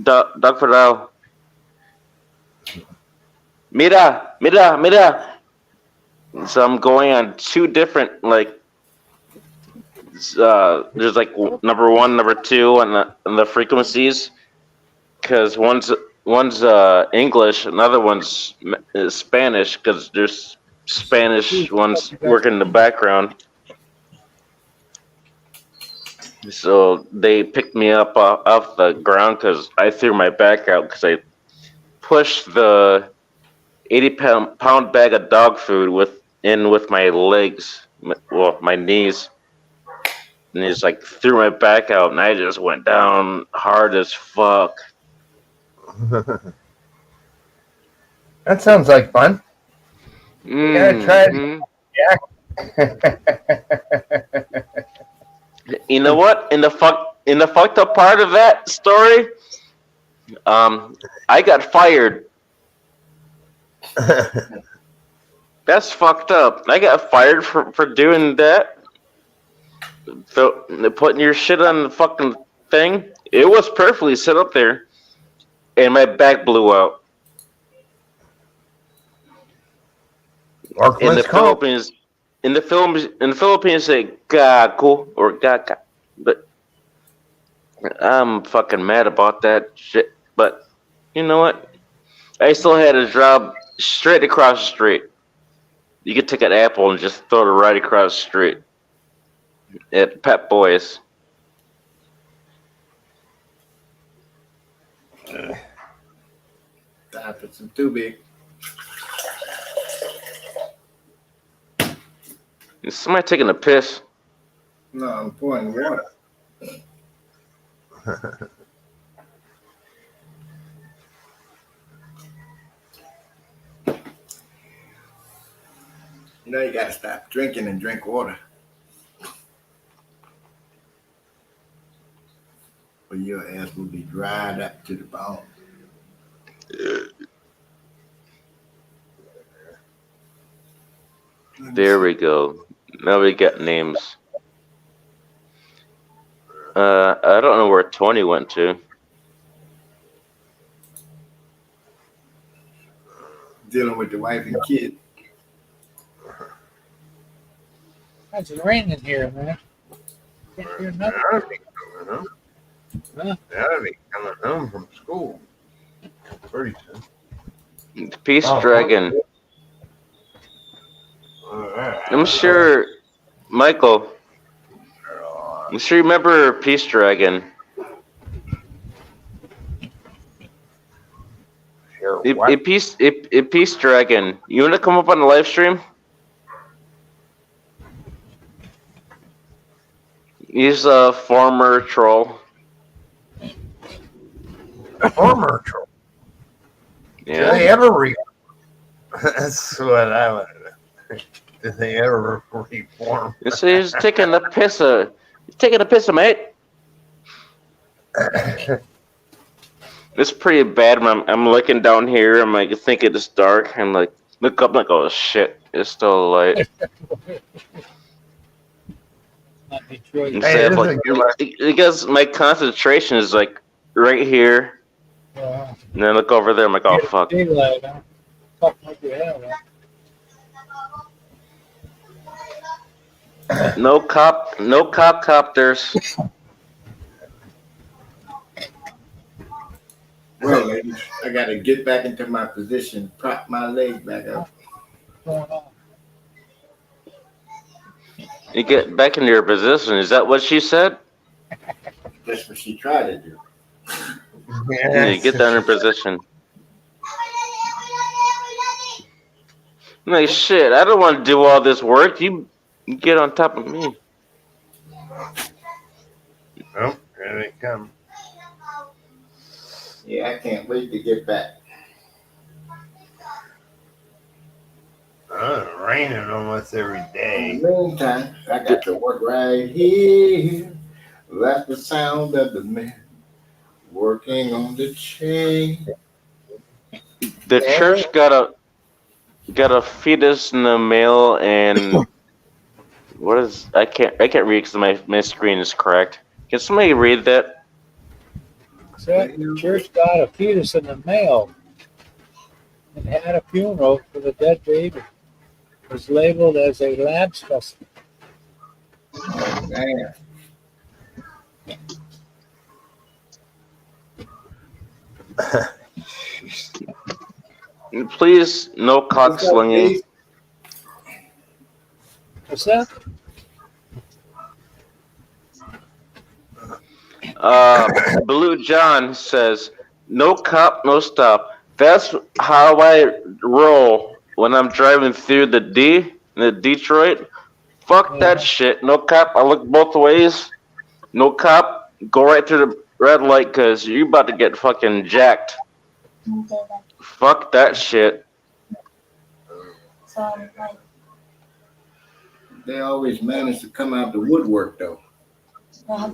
Dog food out. Mira. So I'm going on 2 different, there's like number 1, number 2 on the frequencies, because one's English, another one's Spanish, because there's Spanish ones working in the background. So they picked me up off the ground because I threw my back out because I pushed the 80-pound bag of dog food with my legs, my knees, and he just like threw my back out, and I just went down hard as fuck. That sounds like fun. You gotta try it. Yeah. You know what? In the fucked up part of that story, I got fired. That's fucked up. I got fired for doing that. So putting your shit on the fucking thing. It was perfectly set up there, and my back blew out. In the Philippines, say "gago" or "gaga," but I'm fucking mad about that shit. But you know what? I still had a job straight across the street. You could take an apple and just throw it right across the street at Pep Boys. Stop, it's too big. Is somebody taking a piss? No, I'm pouring water. You know, you got to stop drinking and drink water. Or your ass will be dried up to the bone. There we go. Now we got names. I don't know where Tony went to. Dealing with the wife and kid. It's raining here, man. Can't hear nothing. I'll be coming home. Huh? I'll be coming home from school pretty soon. Peace Dragon. I'm sure, Michael. I'm sure you remember Peace Dragon. Peace Dragon. You want to come up on the live stream? He's a former troll. Former troll. Yeah. Did they ever That's what I want to know. Did they ever reform? You see, he's taking a piss. He's taking a piss, mate. It's pretty bad when I'm looking down here. I'm like thinking it's dark. I'm like look up, I'm like, oh shit, it's still light. Not Detroit. Instead of, like, because my concentration is like right here, and then look over there. I'm like, oh fuck. Daylight, huh? Fuck like you have, huh? No copters. Well, ladies, I got to get back into my position, prop my leg back up. What's going on? You get back into your position. Is that what she said? That's what she tried to do. Yeah, you get down in position. I'm like, shit, I don't want to do all this work. You get on top of me. Oh, here they come. Yeah, I can't wait to get back. Oh, it's raining almost every day. In the meantime, I got to work right here. That's the sound of the man working on the chain. The church got a fetus in the mail, and what is I can't read because my screen is cracked. Can somebody read that? So, church got a fetus in the mail and had a funeral for the dead baby. It was labeled as a lab specimen. Oh, man. Please, no cock slinging. What's that? Blue John says, "No cop, no stop." That's how I roll when I'm driving through the Detroit. Fuck that shit. No cop. I look both ways. No cop. Go right through the red light because you're about to get fucking jacked. Fuck that shit. They always manage to come out the woodwork, though. That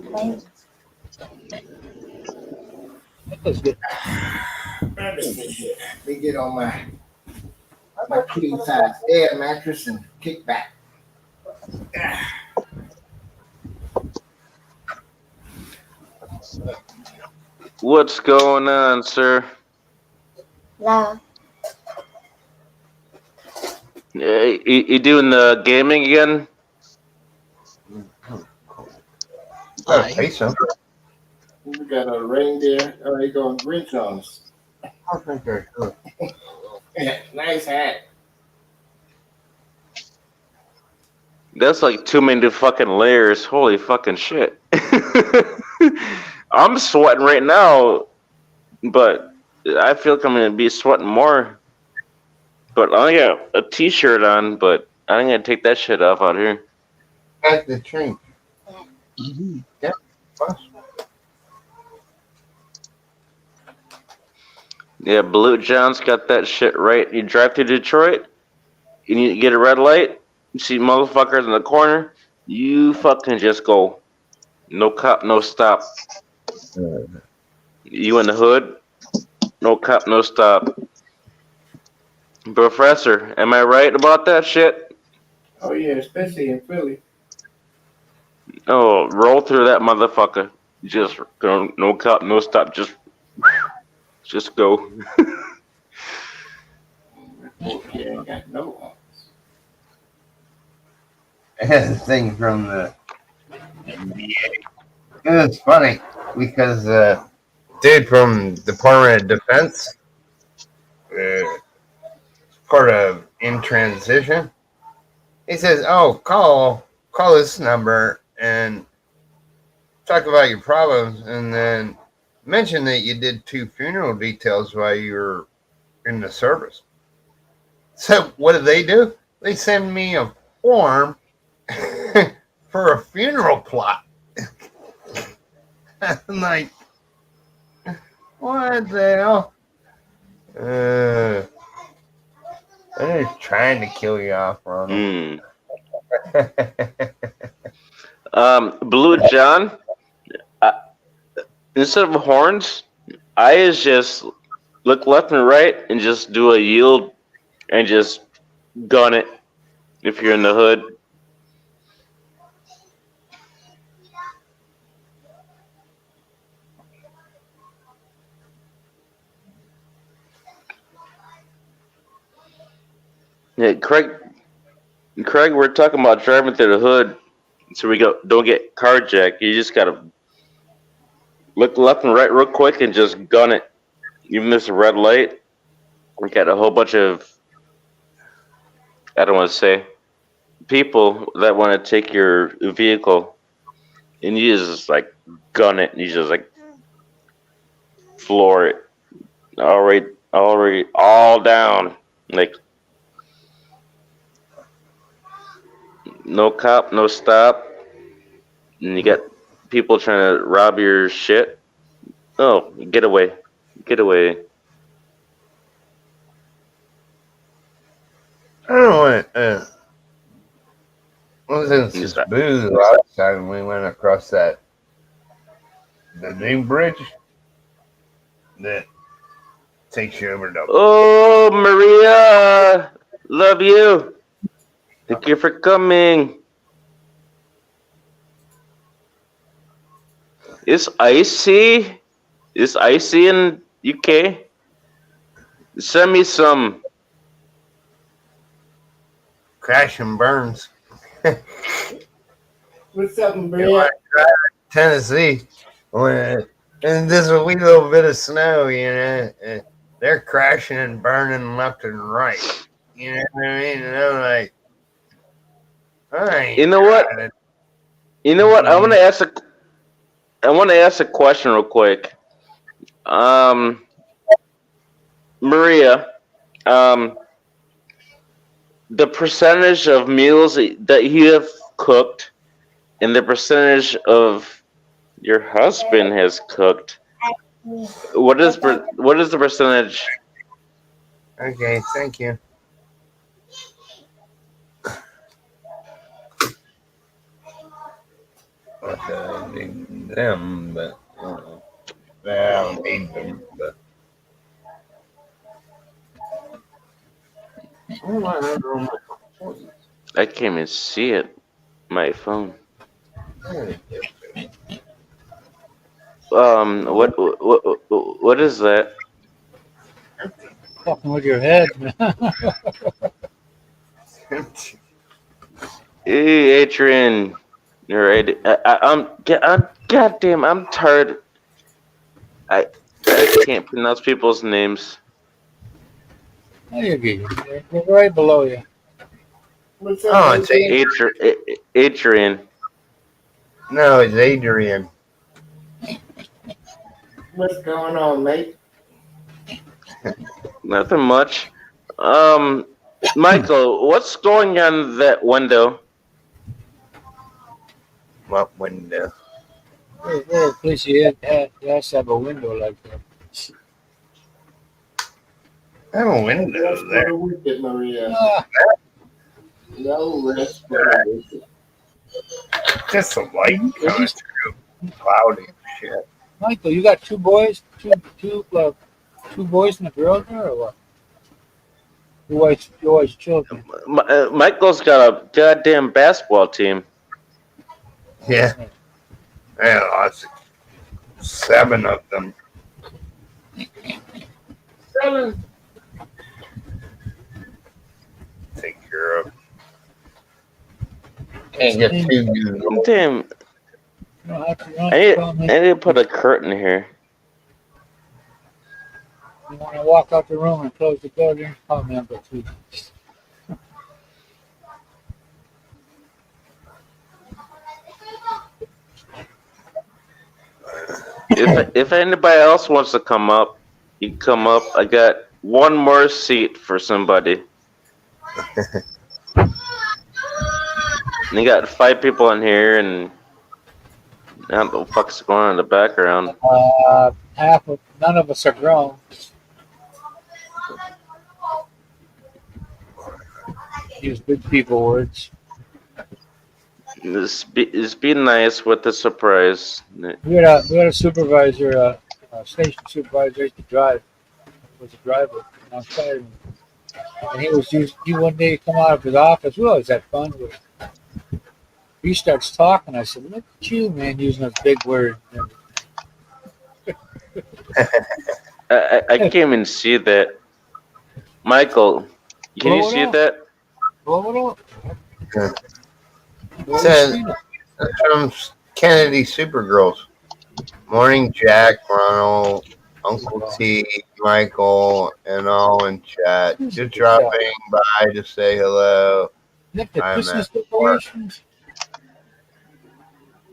was good. Let me get on my king size air mattress and kick back. What's going on, sir? La. You doing the gaming again? I say so. We got a reindeer. Oh, they going Grinch on us. I think they're good. Yeah, nice hat. That's like too many fucking layers. Holy fucking shit. I'm sweating right now, but I feel like I'm going to be sweating more. But I only got a t-shirt on, but I'm going to take that shit off out here. At the train. Mm-hmm. Yeah, possible. Yeah, Blue John's got that shit right. You drive through Detroit, You need to get a red light. You see motherfuckers in the corner. You fucking just go. No cop, no stop. You in the hood. No cop, no stop. Professor, am I right about that shit? Oh yeah, especially in Philly. Oh, roll through that motherfucker. Just go. No cop, no stop. Just go. Yeah, ain't got no arms. I had a thing from the NBA. It was funny because dude from Department of Defense, part of In Transition, he says, "Oh, call this number and talk about your problems, and then mention that you did 2 funeral details while you were in the service." So what do? They send me a form for a funeral plot. I'm like, what the hell? They're just trying to kill you off, Ronald. Blue John, instead of horns, I is just look left and right and just do a yield and just gun it if you're in the hood. Yeah, Craig, we're talking about driving through the hood, so we don't get carjacked. You just gotta look left and right real quick and just gun it. Even if it's a red light, we got a whole bunch of, I don't want to say, people that want to take your vehicle, and you just like gun it, and you just like floor it, already all down, like no cop, no stop, and you got people trying to rob your shit. Oh, get away. I don't know what was in Cebu the last time we went across the new bridge that takes you over to. Oh, Maria, love you. Thank you for coming. It's icy. It's icy in UK. Send me some. Crash and burns. What's up, Maria? Tennessee, and there's a wee little bit of snow, they're crashing and burning left and right. You know what I mean? And I'm like, you know what? I want to ask a question real quick. Maria, the percentage of meals that you have cooked and the percentage of your husband has cooked, what is the percentage? Okay, thank you. I don't need them, but I don't need them, but. I can't even see it. My phone. What is that? Fucking with your head, man. Hey, Adrian. You're right. I'm goddamn. I'm tired. I can't pronounce people's names. There you go. They're right below you. What's up, Oh, it's Adrian. No, it's Adrian. What's going on, mate? Nothing much. Michael, what's going on that window? What window? Well, please, you has to have a window like that. I have a window there. Wicked, Maria. No, that's what it is. Just the light coming through, cloudy shit. Michael, you got two boys, two boys and a girl there, or what? Your wife's children. Michael's got a goddamn basketball team. Yeah. Yeah, lots. 7 of them. 7. Take care of. Can't get too good. Damn. I need to put a curtain here. You want to walk out the room and close the door there? Oh, man, but please. If anybody else wants to come up, you can come up. I got one more seat for somebody. And you got 5 people in here, and I don't know what the fuck's going on in the background. None of us are grown. Use big people words. Just be nice with the surprise. We had a supervisor, station supervisor, used to drive. Was a driver outside, and he one day come out of his office. We always had fun with him. He starts talking. I said, "Look at you, man, using those big words." I can't even see that. Michael, can you see that? Blow it up. Says from Kennedy Supergirls. Morning, Jack, Ronald, Uncle T, Michael, and all in chat. Just dropping by to say hello. The Christmas decorations.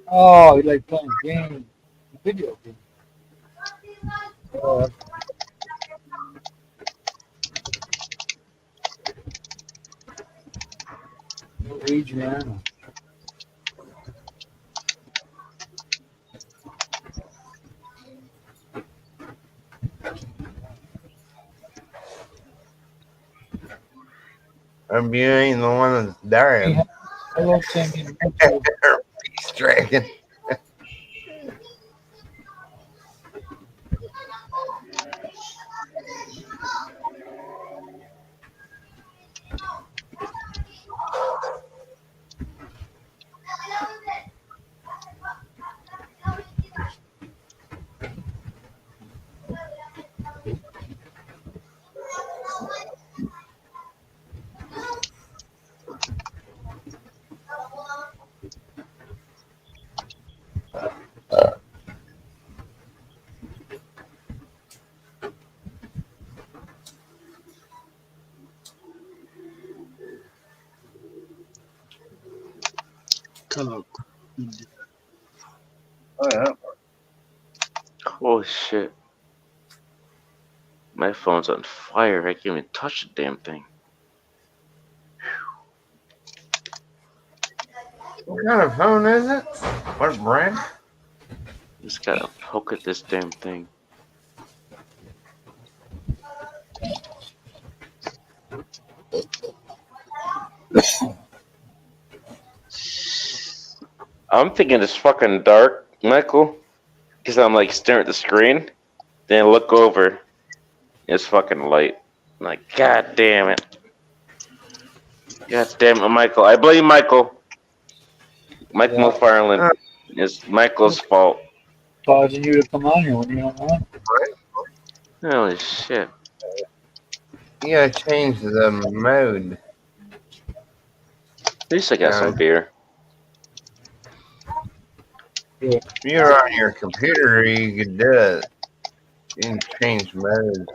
Oh, you like playing games, video games. Oh, Adriana. You ain't the one that's dying. Hello, Timmy. Peace Dragon. Hello. Oh, yeah. Oh shit. My phone's on fire. I can't even touch the damn thing. What kind of phone is it? What brand? Just gotta poke at this damn thing. I'm thinking it's fucking dark, Michael, because I'm like staring at the screen. Then I look over, it's fucking light. I'm like, God damn it. God damn it, Michael. I blame Michael. Michael McFarland. It's Michael's fault. Causing you to come on here when you don't want. Holy shit. You gotta change the mode. At least I got some beer. If you're on your computer, you could do it. You can change mode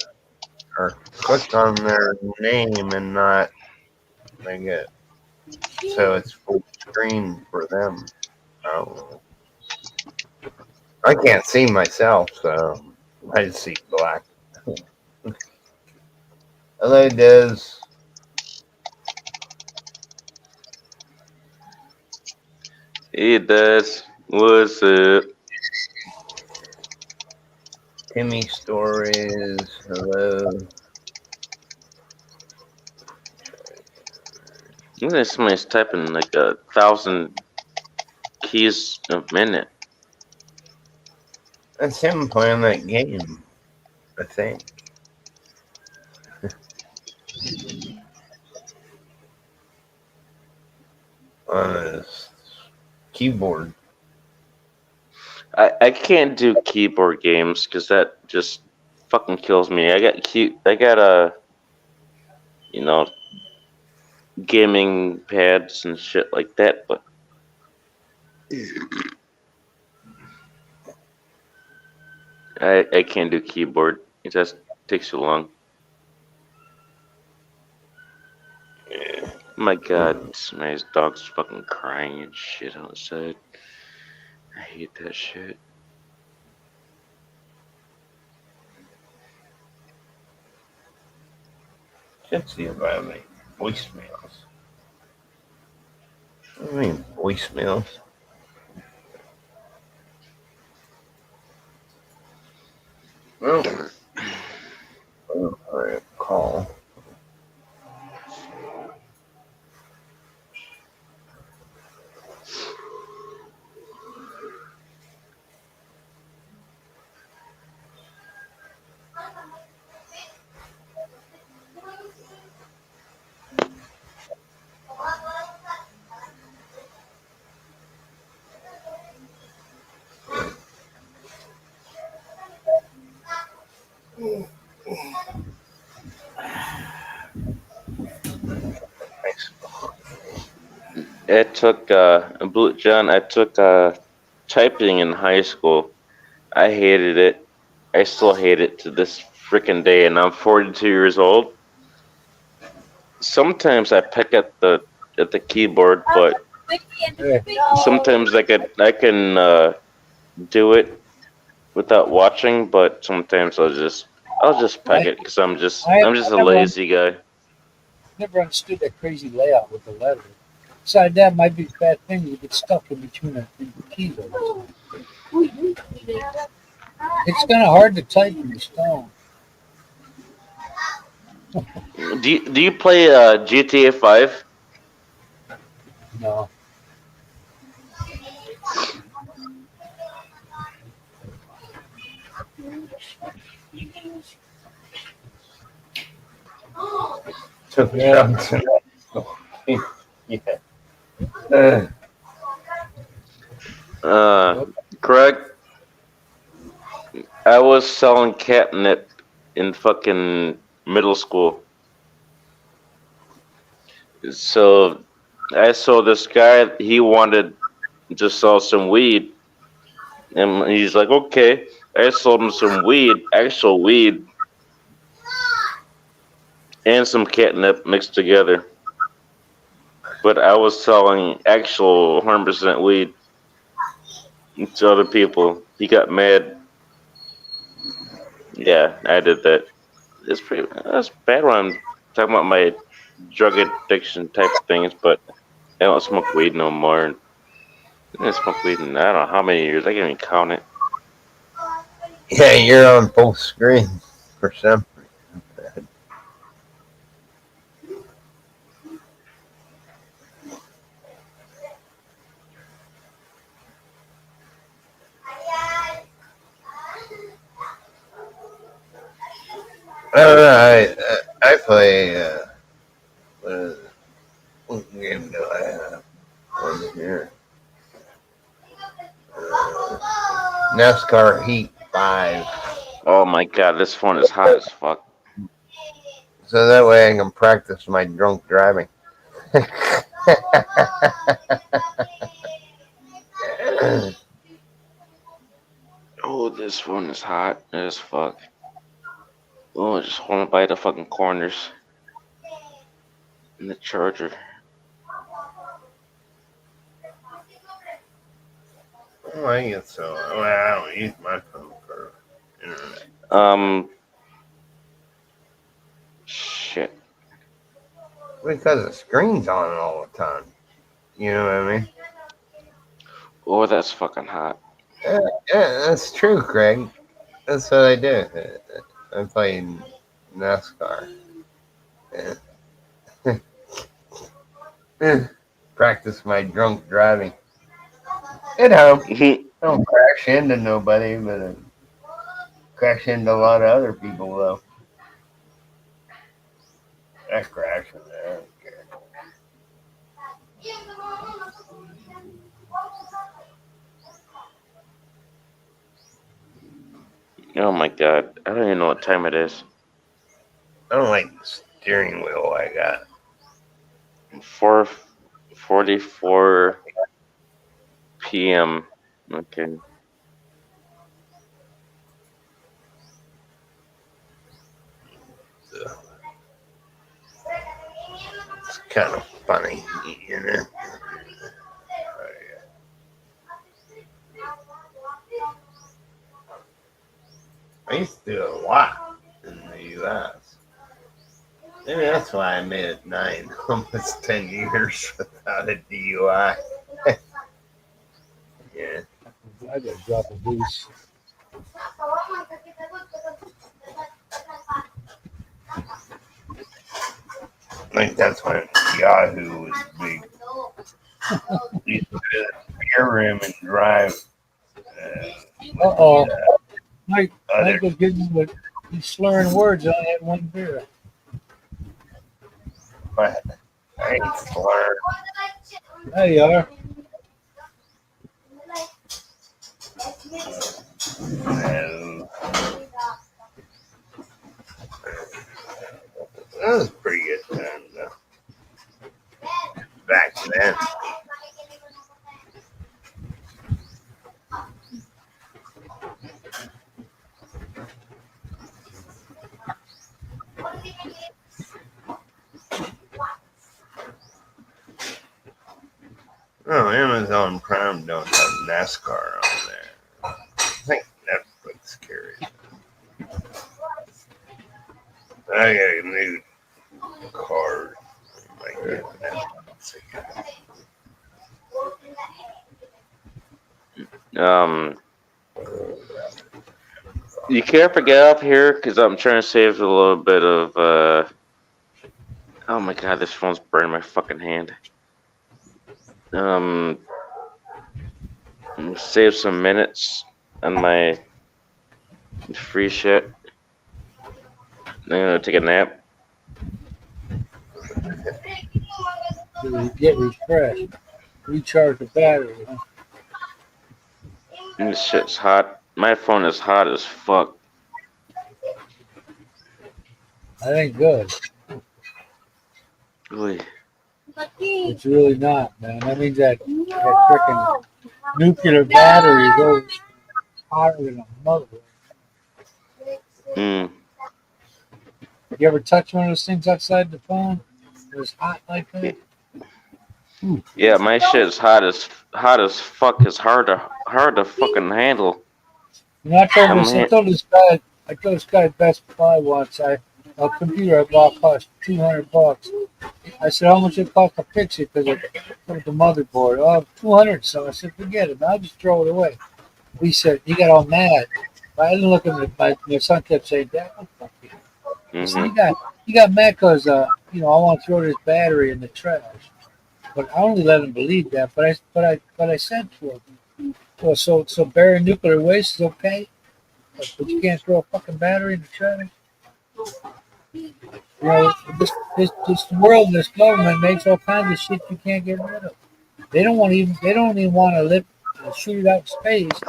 or click on their name and not make it so it's full screen for them. Oh. I can't see myself, so I just see black. Hello, Des. He does. What's up? Timmy Stories. Hello. Look at somebody's typing like 1,000 keys a minute. That's him playing that game, I think. On his keyboard. I can't do keyboard games because that just fucking kills me. I got you know, gaming pads and shit like that, but I can't do keyboard. It just takes too long. Yeah. My God, my dog's fucking crying and shit outside. I hate that shit. Let's see if I have any voicemails. I mean, voicemails. Well, all right, call. I took John. I took typing in high school. I hated it. I still hate it to this freaking day, and I'm 42 years old. Sometimes I pick at the keyboard, but sometimes I can do it without watching. But sometimes I'll just peck it because I'm just a lazy guy. Never understood that crazy layout with the letter. Besides that, might be a bad thing. You get stuck in between the keys. It's kind of hard to type in the stone. Do you play GTA 5? No. Took Johnson. Yeah. Craig, I was selling catnip in fucking middle school. So I saw this guy, he wanted to sell some weed. And he's like, okay. I sold him some weed, actual weed, and some catnip mixed together. But I was selling actual 100% weed to other people. He got mad. Yeah, I did that. That's bad when I'm talking about my drug addiction type things, but I don't smoke weed no more. I didn't smoke weed in I don't know how many years. I can't even count it. Yeah, you're on both screens for some reason. I don't know. I play. What game do I have on here? NASCAR Heat 5. Oh my God, this phone is hot as fuck. So that way I can practice my drunk driving. Oh, this phone is hot as fuck. Oh, just hold it by the fucking corners. And the charger. Oh, I guess so. Well, I don't use my phone for internet. Shit. Because the screen's on all the time. You know what I mean? Oh, that's fucking hot. Yeah, that's true, Craig. That's what I do. I play NASCAR. Yeah. Practice my drunk driving. It helps. I don't crash into nobody, but I crash into a lot of other people, though. I crash into that. I don't care. Oh my god, I don't even know what time it is. I don't like the steering wheel I got. 4:44 p.m. Okay. It's kind of funny, you know. I used to do a lot in the U.S. Maybe that's why I made it 9, almost 10 years without a DUI. Yeah. I gotta drop a boost. I think that's when Yahoo was big. We used to go to the beer room and drive. Uh-oh. Michael's getting with he's slurring words. I only had one beer. But I ain't slurred. There you are. No. That was a pretty good time, though. Back then. Oh, Amazon Prime don't have NASCAR on there. I think Netflix carries it. I got a new card. I might get Netflix again. You care if I get up here? Because I'm trying to save a little bit of, oh my god, this phone's burning my fucking hand. Save some minutes on my free shit. I'm gonna take a nap. Get refreshed. Recharge the battery. Huh? This shit's hot. My phone is hot as fuck. That ain't good. Really? It's really not, man. That means that freaking nuclear battery goes hotter than a mother. Mm. You ever touch one of those things outside the phone? It's hot like that. Yeah, my shit's hot as fuck. It's hard to fucking handle. You know, I told this guy at Best Buy once, a computer I bought cost $200. I said, how much it cost to fix it? Because I put the motherboard. Oh, 200. So I said, forget it. I'll just throw it away. He said, he got all mad. But I didn't look at him. My son kept saying, Dad, don't fuck you. I said, he got mad because, I want to throw this battery in the trash. But I only let him believe that. But I said to him, well, so burying nuclear waste is okay, but you can't throw a fucking battery in the trash. This world, this government makes all kinds of shit you can't get rid of. They don't even want to shoot it out in space.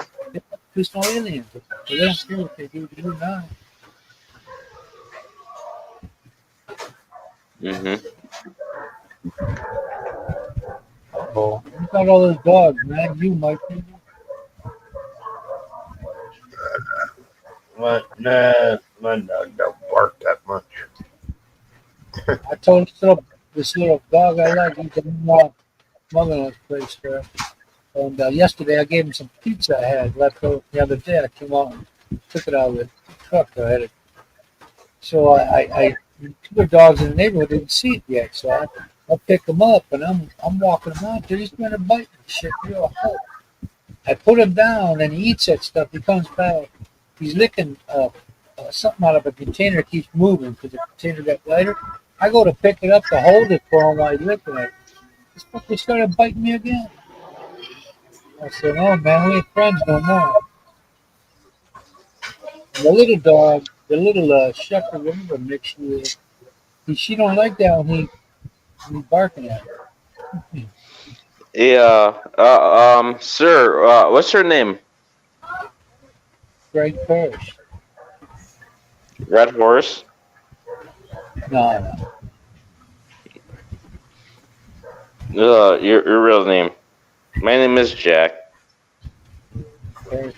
There's no aliens. So they don't care what they do now. Oh, you got all those dogs, man. You, Mike. My dog don't bark that much. I told this little dog I like, he's in my mother-in-law's place there. And yesterday I gave him some pizza I had left over the other day. I came out and took it out of the truck. I had it. So I two of the dogs in the neighborhood didn't see it yet. So I pick them up and I'm walking them out. They're just going to bite me. Shit, real hard. I put him down and he eats that stuff. He comes back. He's licking something out of a container. Keeps moving because the container got lighter. I go to pick it up to hold it for him while he's licking it. They started biting me again. I said, "Oh man, we ain't friends no more." And the little dog, the little shepherd, whatever mix she don't like that when he barking at her. Yeah. Sir, what's your name? Great Purse. Red Horse. No, no. Your real name. My name is Jack. Very.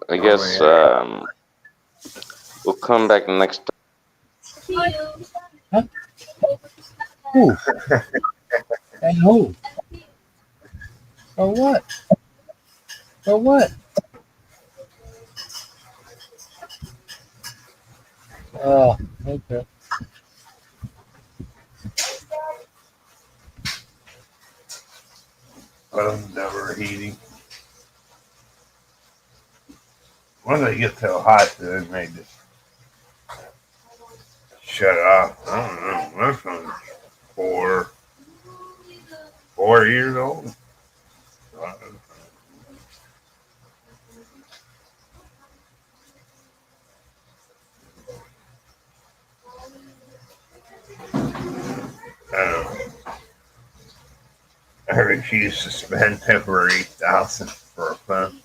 I guess we'll come back next time. Huh? Who? And who? For what? For what? Oh, okay. I'm never heating. When they get so hot, then they just shut it off. I don't know. This one's 4 years old. I refuse to spend over 8,000 for a phone.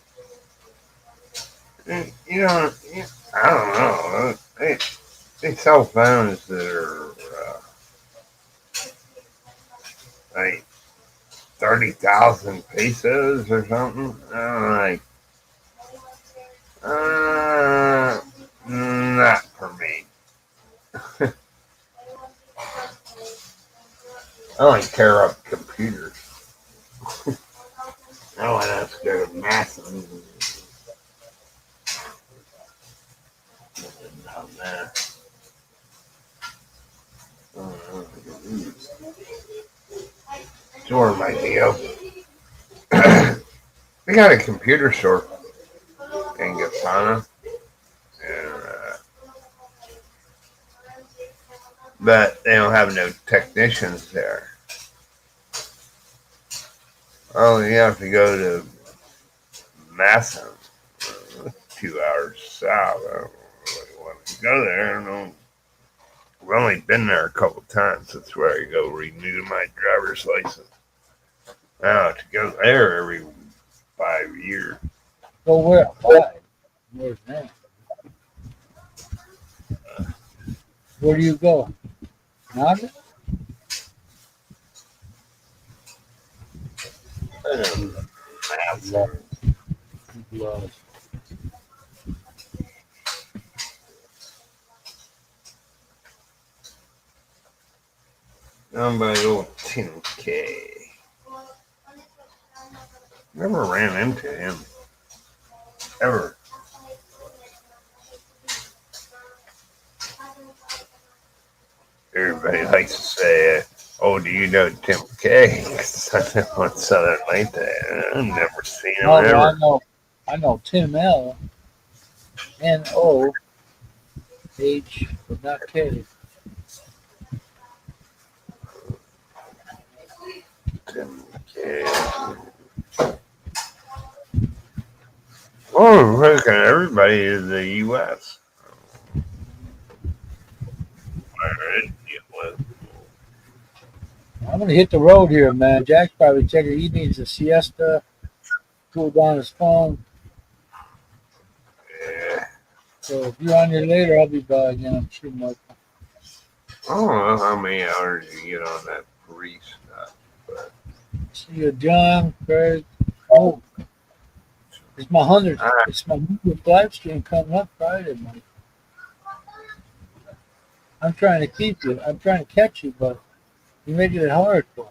You know, I don't know. They sell phones that are like 30,000 pesos or something. I'm like, not for me. I don't care about computers. I want us to go to massive. Down there. Store might be open. We got a computer store in Gapana. But they don't have no technicians there. Oh, you have to go to Masson, 2 hours south. I don't really want to go there. I don't. I've only been there a couple times. That's where I go renew my driver's license. Now to go there every 5 years. Go where? Why? Where's that? Where do you go? Naga? Love. Down by old Tim K. Never ran into him. Ever. Everybody likes to say, oh, do you know Tim K? Because I live on Southern Lake. I've never seen him ever. I know Tim L. N-O-H, but not K. Tim K. Oh, look at everybody in the U.S. I'm going to hit the road here, man. Jack's probably checking. He needs a siesta. Cool down his phone. Yeah. So if you're on here later, I'll be by again. I'm sure, Michael. I don't know how many hours you get on that free stuff. But See you, John, Craig. Oh, it's my 100th. It's my 100th live stream coming up Friday, Mike. I'm trying to keep you. I'm trying to catch you, but you're making it hard for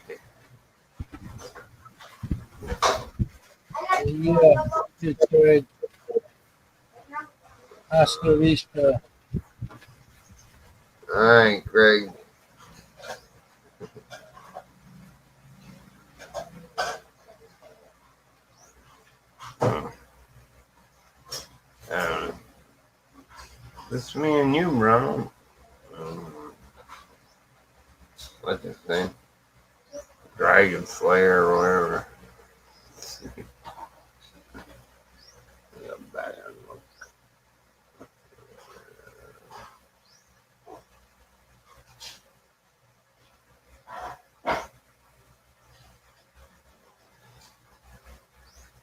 me. Yeah, it's good. Hasta vista. All right, Greg. This me and you, bro. What's his name? Dragon Slayer or whatever.